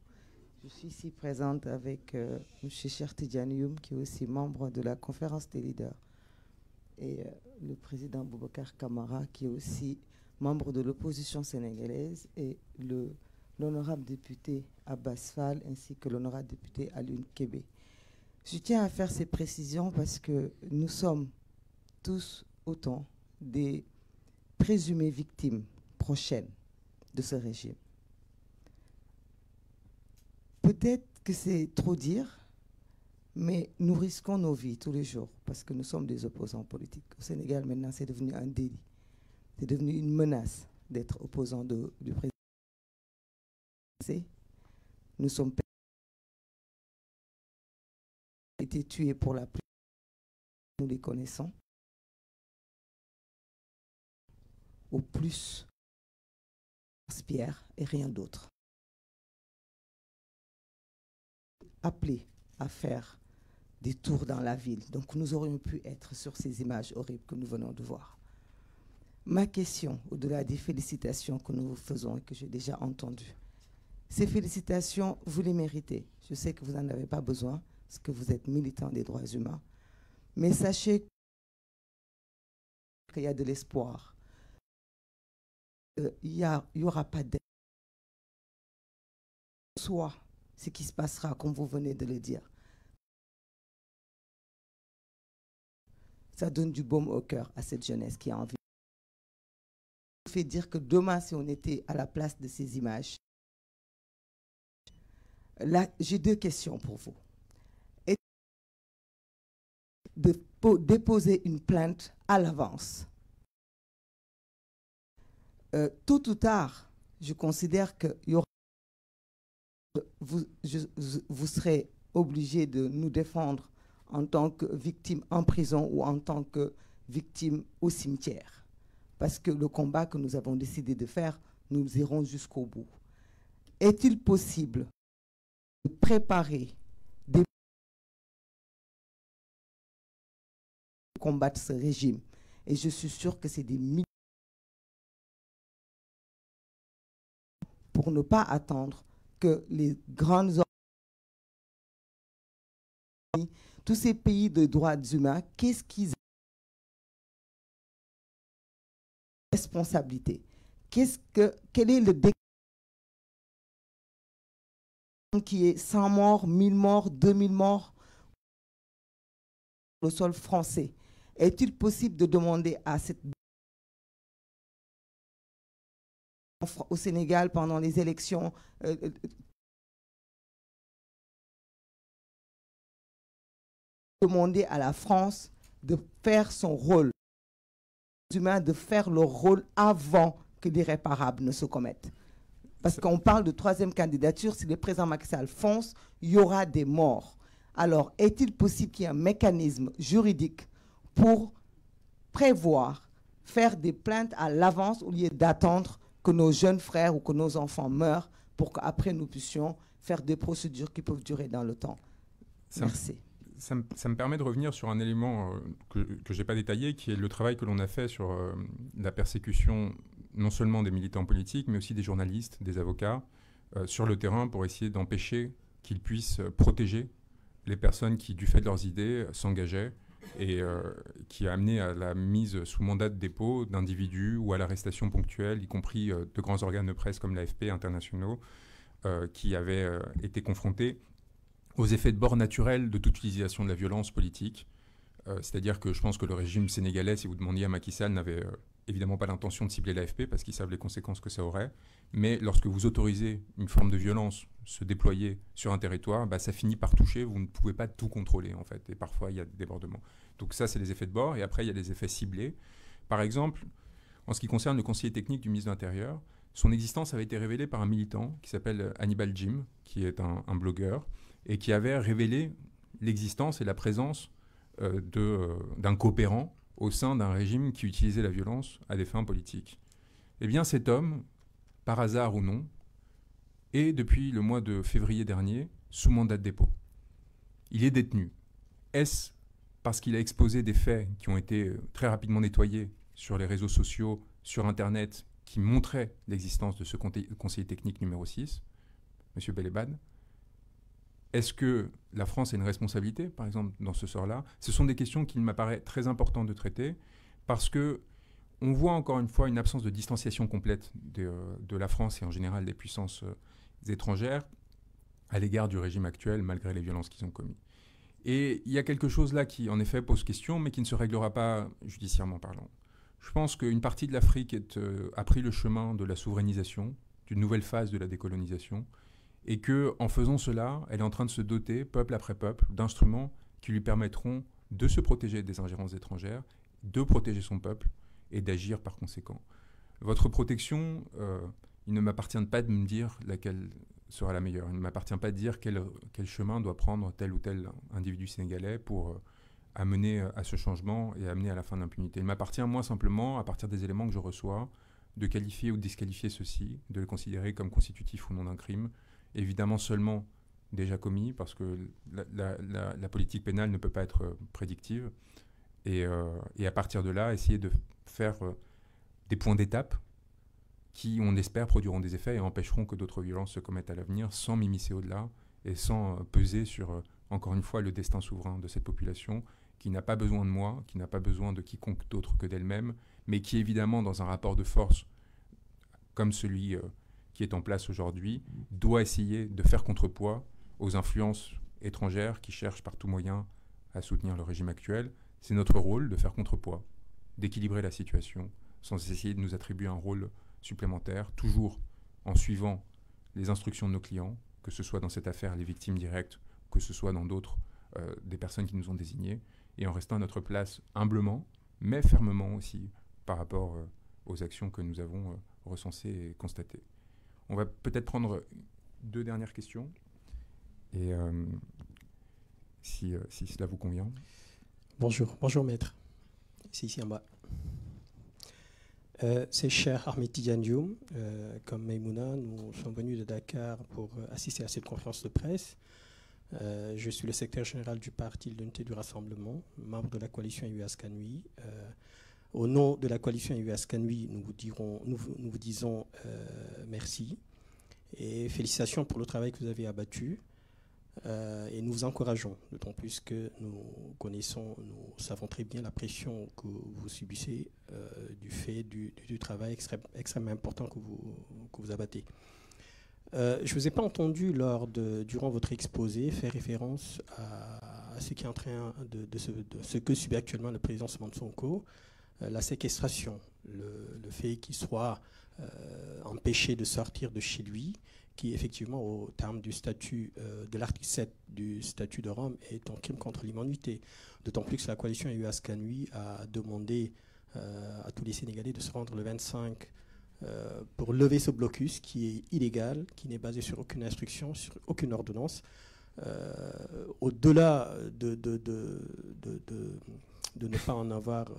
Je suis ici présente avec M. Cheikh Tidiane Youm, qui est aussi membre de la conférence des leaders, et le président Boubacar Camara, qui est aussi membre de l'opposition sénégalaise, et l'honorable député Abbas Fall, ainsi que l'honorable député Alioune Kébé. Je tiens à faire ces précisions parce que nous sommes tous autant des présumées victimes prochaines de ce régime. Peut-être que c'est trop dire, mais nous risquons nos vies tous les jours parce que nous sommes des opposants politiques. Au Sénégal, maintenant, c'est devenu un délit. C'est devenu une menace d'être opposant du président. Nous sommes été tués pour la plupart. Nous les connaissons. Au plus, Pierre et rien d'autre. Appelés à faire des tours dans la ville. Donc nous aurions pu être sur ces images horribles que nous venons de voir. Ma question, au-delà des félicitations que nous vous faisons et que j'ai déjà entendues, ces félicitations, vous les méritez. Je sais que vous n'en avez pas besoin, parce que vous êtes militant des droits humains. Mais sachez qu'il y a de l'espoir. Il n'y aura pas d'aide. Soit ce qui se passera, comme vous venez de le dire. Ça donne du baume au cœur à cette jeunesse qui a envie. Ça fait dire que demain, si on était à la place de ces images, là, j'ai deux questions pour vous. Et de déposer une plainte à l'avance. Tôt ou tard, je considère que vous serez obligé de nous défendre en tant que victime en prison ou en tant que victime au cimetière. Parce que le combat que nous avons décidé de faire, nous irons jusqu'au bout. Est-il possible de préparer des combattre ce régime? Et je suis sûr que c'est des milliers pour ne pas attendre que les grandes tous ces pays de droits humains, qu'est-ce qu'ils ont responsabilité? Quel est le décret qui est 100 morts, 1000 morts, 2000 morts au sol français? Est-il possible de demander à cette au Sénégal pendant les élections demander à la France de faire son rôle, de faire leur rôle avant que l'irréparable ne se commette. Parce qu'on parle de troisième candidature, si le président Macky Sall fonce, il y aura des morts. Alors, est-il possible qu'il y ait un mécanisme juridique pour prévoir, faire des plaintes à l'avance au lieu d'attendre que nos jeunes frères ou que nos enfants meurent pour qu'après nous puissions faire des procédures qui peuvent durer dans le temps? Merci. Ça me permet de revenir sur un élément que je n'ai pas détaillé, qui est le travail que l'on a fait sur la persécution non seulement des militants politiques, mais aussi des journalistes, des avocats, sur le terrain pour essayer d'empêcher qu'ils puissent protéger les personnes qui, du fait de leurs idées, s'engageaient, et qui a amené à la mise sous mandat de dépôt d'individus ou à l'arrestation ponctuelle, y compris de grands organes de presse comme l'AFP internationaux, qui avait été confronté aux effets de bord naturels de toute utilisation de la violence politique. C'est-à-dire que je pense que le régime sénégalais, si vous demandiez à Macky Sall, n'avait évidemment pas l'intention de cibler l'AFP parce qu'ils savent les conséquences que ça aurait. Mais lorsque vous autorisez une forme de violence se déployer sur un territoire, ça finit par toucher. Vous ne pouvez pas tout contrôler, en fait. Et parfois, il y a des débordements. Donc ça, c'est les effets de bord. Et après, il y a les effets ciblés. Par exemple, en ce qui concerne le conseiller technique du ministre de l'Intérieur, son existence avait été révélée par un militant qui s'appelle Hannibal Jim, qui est un blogueur, et qui avait révélé l'existence et la présence d'un coopérant au sein d'un régime qui utilisait la violence à des fins politiques. Eh bien, cet homme, par hasard ou non, est, depuis le mois de février dernier, sous mandat de dépôt. Il est détenu. Est-ce parce qu'il a exposé des faits qui ont été très rapidement nettoyés sur les réseaux sociaux, sur Internet, qui montraient l'existence de ce conseiller technique numéro 6, M. Belébad? Est-ce que la France a une responsabilité, par exemple, dans ce sort-là? Ce sont des questions qu'il m'apparaît très important de traiter, parce que on voit encore une fois une absence de distanciation complète de la France et en général des puissances étrangères à l'égard du régime actuel, malgré les violences qu'ils ont commises. Et il y a quelque chose là qui, en effet, pose question, mais qui ne se réglera pas judiciairement parlant. Je pense qu'une partie de l'Afrique a pris le chemin de la souverainisation, d'une nouvelle phase de la décolonisation, et qu'en faisant cela, elle est en train de se doter, peuple après peuple, d'instruments qui lui permettront de se protéger des ingérences étrangères, de protéger son peuple et d'agir par conséquent. Votre protection, il ne m'appartient pas de me dire laquelle sera la meilleure. Il ne m'appartient pas de dire quel chemin doit prendre tel ou tel individu sénégalais pour amener à ce changement et amener à la fin de l'impunité. Il m'appartient, moi, simplement, à partir des éléments que je reçois, de qualifier ou de disqualifier ceux-ci, de les considérer comme constitutifs ou non d'un crime, évidemment seulement déjà commis, parce que la politique pénale ne peut pas être prédictive, et à partir de là, essayer de faire des points d'étape qui, on espère, produiront des effets et empêcheront que d'autres violences se commettent à l'avenir, sans m'immiscer au-delà et sans peser sur, encore une fois, le destin souverain de cette population, qui n'a pas besoin de moi, qui n'a pas besoin de quiconque d'autre que d'elle-même, mais qui, évidemment, dans un rapport de force comme celui qui est en place aujourd'hui, doit essayer de faire contrepoids aux influences étrangères qui cherchent par tout moyen à soutenir le régime actuel. C'est notre rôle de faire contrepoids, d'équilibrer la situation, sans essayer de nous attribuer un rôle supplémentaire, toujours en suivant les instructions de nos clients, que ce soit dans cette affaire les victimes directes, que ce soit dans d'autres des personnes qui nous ont désignés, et en restant à notre place humblement, mais fermement aussi, par rapport aux actions que nous avons recensées et constatées. On va peut-être prendre 2 dernières questions, et si cela vous convient. Bonjour maître. C'est ici en bas. C'est cher Ahmed Tidiane Dioum. Comme Maïmouna, nous sommes venus de Dakar pour assister à cette conférence de presse. Je suis le secrétaire général du Parti de l'Unité du Rassemblement, membre de la coalition Yewwi Askan Wi. Au nom de la coalition Yewwi Askan Wi, nous vous disons merci et félicitations pour le travail que vous avez abattu. Et nous vous encourageons, d'autant plus que nous savons très bien la pression que vous subissez du fait du travail extrêmement important que vous abattez. Je ne vous ai pas entendu durant votre exposé faire référence à ce qui est en train de ce que subit actuellement le président Ousmane Sonko, la séquestration, le fait qu'il soit empêché de sortir de chez lui, qui effectivement, au terme du statut de l'article 7 du statut de Rome, est un crime contre l'humanité. D'autant plus que la coalition Yewwi Askan Wi a demandé à tous les Sénégalais de se rendre le 25 pour lever ce blocus qui est illégal, qui n'est basé sur aucune instruction, sur aucune ordonnance. Au-delà de ne pas en avoir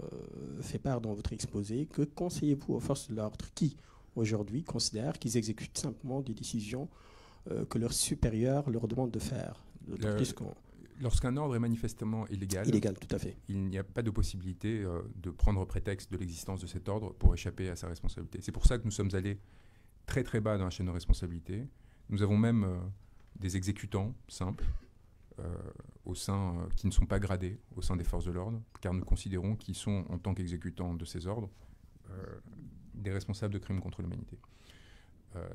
fait part dans votre exposé, que conseillez-vous aux forces de l'ordre qui, aujourd'hui, considèrent qu'ils exécutent simplement des décisions que leurs supérieurs leur demandent de faire? Lorsqu'un ordre est manifestement illégal, tout à fait, il n'y a pas de possibilité de prendre prétexte de l'existence de cet ordre pour échapper à sa responsabilité. C'est pour ça que nous sommes allés très très bas dans la chaîne de responsabilité. Nous avons même des exécutants simples qui ne sont pas gradés au sein des forces de l'ordre, car nous considérons qu'ils sont, en tant qu'exécutants de ces ordres, des responsables de crimes contre l'humanité.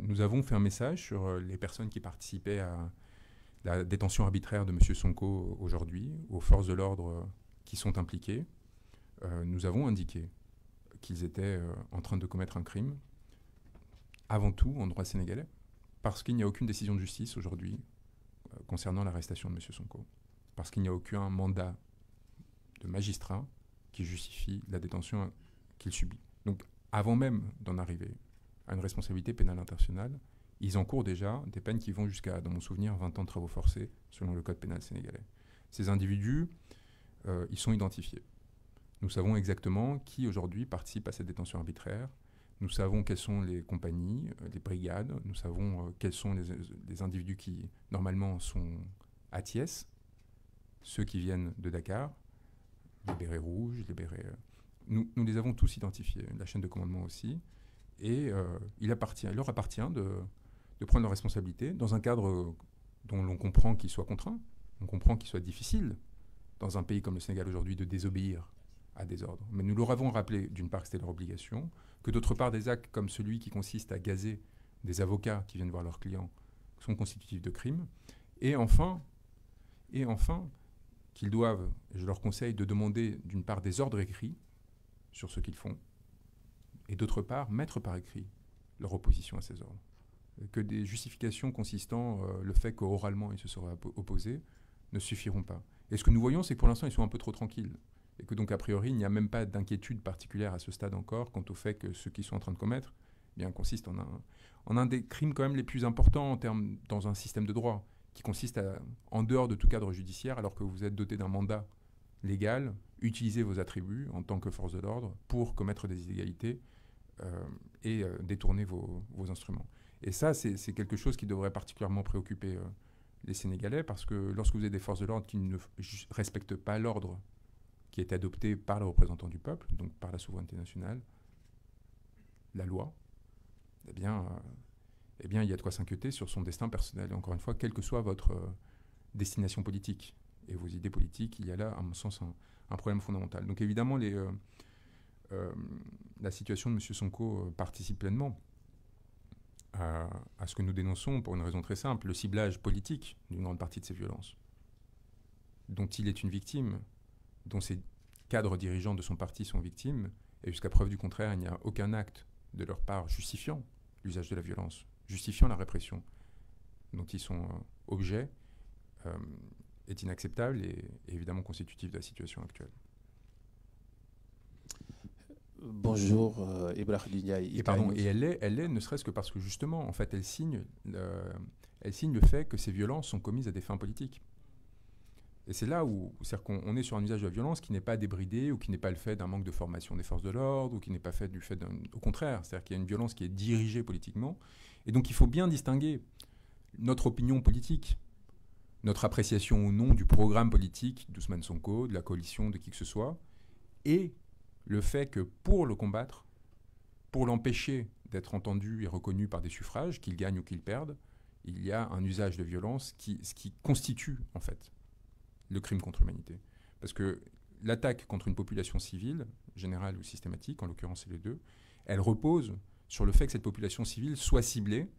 Nous avons fait un message sur les personnes qui participaient à la détention arbitraire de M. Sonko aujourd'hui, aux forces de l'ordre qui sont impliquées. Nous avons indiqué qu'ils étaient en train de commettre un crime, avant tout en droit sénégalais, parce qu'il n'y a aucune décision de justice aujourd'hui concernant l'arrestation de M. Sonko, parce qu'il n'y a aucun mandat de magistrat qui justifie la détention qu'il subit. Donc, avant même d'en arriver à une responsabilité pénale internationale, ils encourent déjà des peines qui vont jusqu'à, dans mon souvenir, 20 ans de travaux forcés, selon le code pénal sénégalais. Ces individus, ils sont identifiés. Nous savons exactement qui, aujourd'hui, participe à cette détention arbitraire. Nous savons quelles sont les compagnies, les brigades. Nous savons quels sont les individus qui, normalement, sont à Thiès, ceux qui viennent de Dakar, les bérets rouges, les bérets... Nous les avons tous identifiés, la chaîne de commandement aussi. Et il leur appartient de prendre leurs responsabilités dans un cadre dont l'on comprend qu'il soit contraint, on comprend qu'il soit difficile, dans un pays comme le Sénégal aujourd'hui, de désobéir à des ordres. Mais nous leur avons rappelé, d'une part, que c'était leur obligation, que d'autre part, des actes comme celui qui consiste à gazer des avocats qui viennent voir leurs clients sont constitutifs de crimes. Et enfin qu'ils doivent, je leur conseille, de demander, d'une part, des ordres écrits sur ce qu'ils font, et d'autre part, mettre par écrit leur opposition à ces ordres. Que des justifications consistant le fait qu'oralement ils se seraient opposés ne suffiront pas. Et ce que nous voyons, c'est que pour l'instant, ils sont un peu trop tranquilles. Et que donc, a priori, il n'y a même pas d'inquiétude particulière à ce stade encore quant au fait que ce qu'ils sont en train de commettre consiste en un des crimes quand même les plus importants dans un système de droit, qui consiste à, en dehors de tout cadre judiciaire, alors que vous êtes doté d'un mandat légal, utiliser vos attributs en tant que force de l'ordre pour commettre des illégalités et détourner vos instruments. Et ça, c'est quelque chose qui devrait particulièrement préoccuper les Sénégalais, parce que lorsque vous avez des forces de l'ordre qui ne respectent pas l'ordre qui est adopté par les représentants du peuple, donc par la souveraineté nationale, la loi, eh bien, il y a de quoi s'inquiéter sur son destin personnel. Et encore une fois, quelle que soit votre destination politique et vos idées politiques, il y a là, à mon sens, un problème fondamental. Donc évidemment, la situation de M. Sonko participe pleinement à ce que nous dénonçons pour une raison très simple, le ciblage politique d'une grande partie de ces violences, dont il est une victime, dont ses cadres dirigeants de son parti sont victimes, et jusqu'à preuve du contraire, il n'y a aucun acte de leur part justifiant l'usage de la violence, justifiant la répression dont ils sont objets, est inacceptable et évidemment constitutif de la situation actuelle. Bonjour, Ibrahim Ndiaye. Et elle est, ne serait-ce que parce que justement, en fait, elle signe le fait que ces violences sont commises à des fins politiques. Et c'est là où, c'est-à-dire qu'on est sur un usage de la violence qui n'est pas débridé ou qui n'est pas le fait d'un manque de formation des forces de l'ordre ou qui n'est pas fait du fait d'un... Au contraire, c'est-à-dire qu'il y a une violence qui est dirigée politiquement. Et donc il faut bien distinguer notre opinion politique, notre appréciation ou non du programme politique d'Ousmane Sonko, de la coalition, de qui que ce soit, et le fait que pour le combattre, pour l'empêcher d'être entendu et reconnu par des suffrages, qu'il gagne ou qu'il perde, il y a un usage de violence ce qui constitue en fait le crime contre l'humanité. Parce que l'attaque contre une population civile, générale ou systématique, en l'occurrence c'est les deux, elle repose sur le fait que cette population civile soit ciblée,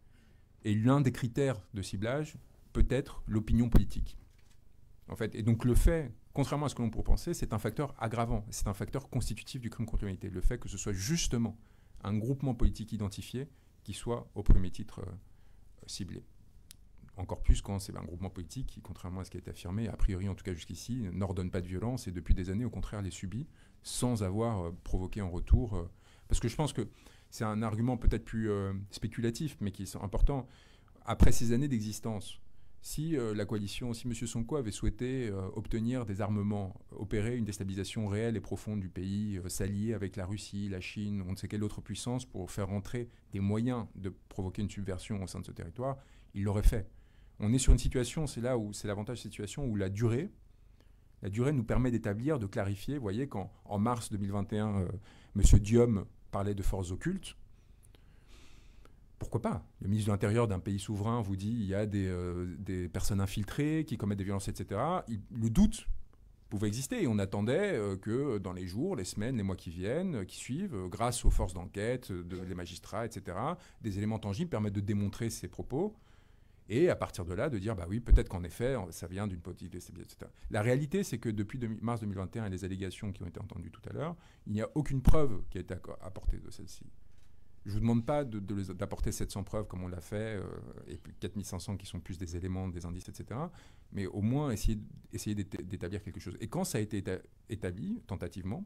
et l'un des critères de ciblage peut être l'opinion politique. En fait, et donc le fait, contrairement à ce que l'on pourrait penser, c'est un facteur aggravant, c'est un facteur constitutif du crime contre l'humanité, le fait que ce soit justement un groupement politique identifié qui soit au premier titre ciblé. Encore plus quand c'est un groupement politique qui, contrairement à ce qui a été affirmé, a priori en tout cas jusqu'ici, n'ordonne pas de violence et depuis des années au contraire les subit sans avoir provoqué en retour. Parce que je pense que c'est un argument peut-être plus spéculatif mais qui est important. Après ces années d'existence, si la coalition, si M. Sonko avait souhaité obtenir des armements, opérer une déstabilisation réelle et profonde du pays, s'allier avec la Russie, la Chine, on ne sait quelle autre puissance pour faire rentrer des moyens de provoquer une subversion au sein de ce territoire, il l'aurait fait. On est sur une situation, c'est là où c'est l'avantage de cette situation, où la durée nous permet d'établir, de clarifier. Vous voyez, quand en mars 2021, M. Diom parlait de forces occultes, pourquoi pas? Le ministre de l'Intérieur d'un pays souverain vous dit il y a des personnes infiltrées qui commettent des violences, etc. Le doute pouvait exister. Et on attendait que dans les jours, les semaines, les mois qui viennent, qui suivent, grâce aux forces d'enquête, des magistrats, etc., des éléments tangibles permettent de démontrer ces propos. Et à partir de là, de dire, bah oui, peut-être qu'en effet, ça vient d'une politique de CBS, etc. La réalité, c'est que depuis mars 2021 et les allégations qui ont été entendues tout à l'heure, il n'y a aucune preuve qui a été apportée de celle-ci. Je ne vous demande pas d'apporter 700 preuves comme on l'a fait, et puis 4500 qui sont plus des éléments, des indices, etc. Mais au moins essayer d'établir quelque chose. Et quand ça a été établi, tentativement,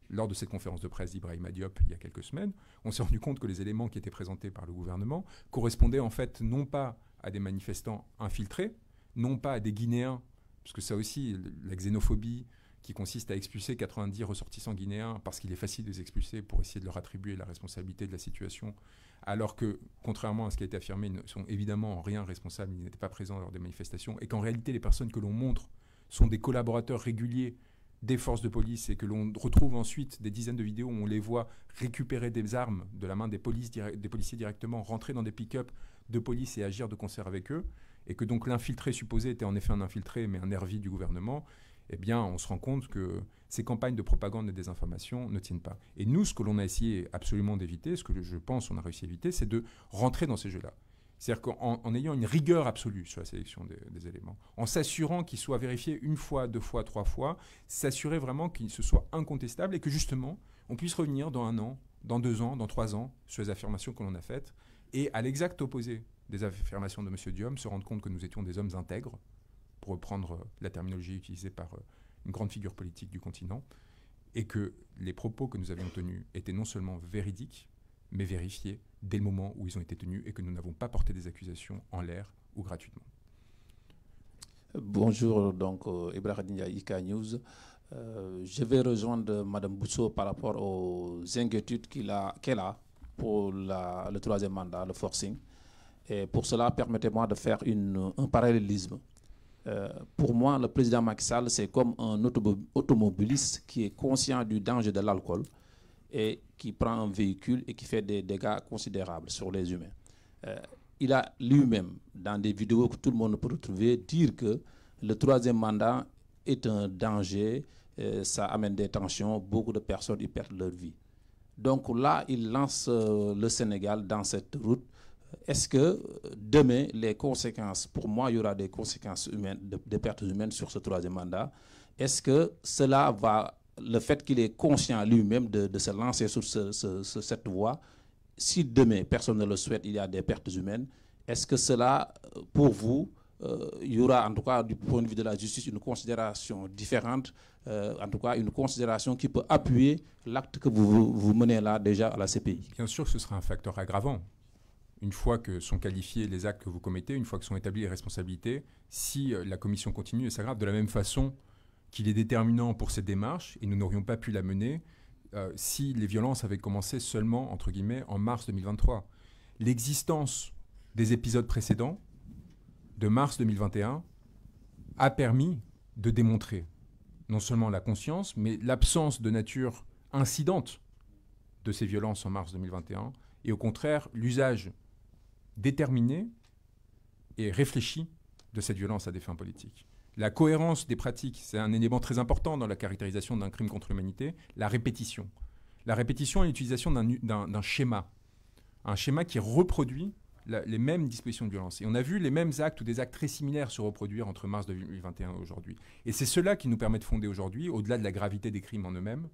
lors de cette conférence de presse d'Ibrahima Diop il y a quelques semaines, on s'est rendu compte que les éléments qui étaient présentés par le gouvernement correspondaient en fait non pas à des manifestants infiltrés, non pas à des Guinéens, parce que ça aussi, la xénophobie qui consiste à expulser 90 ressortissants guinéens parce qu'il est facile de les expulser pour essayer de leur attribuer la responsabilité de la situation, alors que, contrairement à ce qui a été affirmé, ils ne sont évidemment en rien responsables, ils n'étaient pas présents lors des manifestations, et qu'en réalité, les personnes que l'on montre sont des collaborateurs réguliers des forces de police et que l'on retrouve ensuite des dizaines de vidéos où on les voit récupérer des armes de la main des policiers directement, rentrer dans des pick-up de police et agir de concert avec eux, et que donc l'infiltré supposé était en effet un infiltré, mais un nervi du gouvernement, eh bien, on se rend compte que ces campagnes de propagande et de désinformation ne tiennent pas. Et nous, ce que l'on a essayé absolument d'éviter, ce que je pense on a réussi à éviter, c'est de rentrer dans ces jeux-là. C'est-à-dire qu'en ayant une rigueur absolue sur la sélection des éléments, en s'assurant qu'ils soient vérifiés une fois, deux fois, trois fois, s'assurer vraiment qu'ils se soient incontestables et que justement, on puisse revenir dans 1 an, dans 2 ans, dans 3 ans, sur les affirmations que l'on a faites, et à l'exact opposé des affirmations de M. Diom, se rendre compte que nous étions des hommes intègres, pour reprendre la terminologie utilisée par une grande figure politique du continent, et que les propos que nous avions tenus étaient non seulement véridiques, mais vérifiés dès le moment où ils ont été tenus, et que nous n'avons pas porté des accusations en l'air ou gratuitement. Bonjour, donc Ibrahima Ndiaye, IK News. Je vais rejoindre Mme Bousso par rapport aux inquiétudes qu'elle a pour le 3e mandat, le forcing. Et pour cela, permettez-moi de faire un parallélisme. Pour moi, le président Macky Sall, c'est comme un automobiliste qui est conscient du danger de l'alcool et qui prend un véhicule et qui fait des dégâts considérables sur les humains. Il a lui-même, dans des vidéos que tout le monde peut retrouver, dire que le 3e mandat est un danger, ça amène des tensions, beaucoup de personnes y perdent leur vie. Donc là, il lance le Sénégal dans cette route. Est-ce que demain, les conséquences, pour moi, il y aura des conséquences humaines, des pertes humaines sur ce 3e mandat? Est-ce que cela va, le fait qu'il est conscient lui-même de se lancer sur cette voie, si demain, personne ne le souhaite, il y a des pertes humaines, est-ce que cela, pour vous, il y aura en tout cas du point de vue de la justice une considération différente, en tout cas une considération qui peut appuyer l'acte que vous menez là déjà à la CPI? Bien sûr que ce sera un facteur aggravant. Une fois que sont qualifiés les actes que vous commettez, une fois que sont établies les responsabilités, si la commission continue et s'aggrave de la même façon qu'il est déterminant pour cette démarche, et nous n'aurions pas pu la mener si les violences avaient commencé seulement, entre guillemets, en mars 2023. L'existence des épisodes précédents, de mars 2021, a permis de démontrer non seulement la conscience, mais l'absence de nature incidente de ces violences en mars 2021, et au contraire, l'usage déterminé et réfléchi de cette violence à des fins politiques. La cohérence des pratiques, c'est un élément très important dans la caractérisation d'un crime contre l'humanité, la répétition. La répétition et l'utilisation d'un schéma. Un schéma qui reproduit les mêmes dispositions de violence. Et on a vu les mêmes actes ou des actes très similaires se reproduire entre mars 2021 et aujourd'hui. Et c'est cela qui nous permet de fonder aujourd'hui, au-delà de la gravité des crimes en eux-mêmes,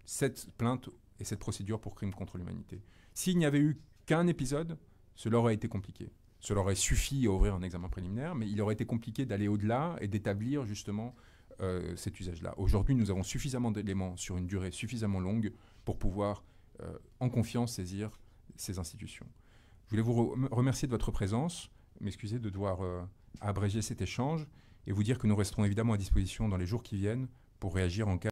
cette plainte et cette procédure pour crime contre l'humanité. S'il n'y avait eu qu'un épisode, cela aurait été compliqué. Cela aurait suffi à ouvrir un examen préliminaire, mais il aurait été compliqué d'aller au-delà et d'établir justement cet usage-là. Aujourd'hui, nous avons suffisamment d'éléments sur une durée suffisamment longue pour pouvoir en confiance saisir ces institutions. Je voulais vous remercier de votre présence, m'excuser de devoir abréger cet échange et vous dire que nous resterons évidemment à disposition dans les jours qui viennent pour réagir en cas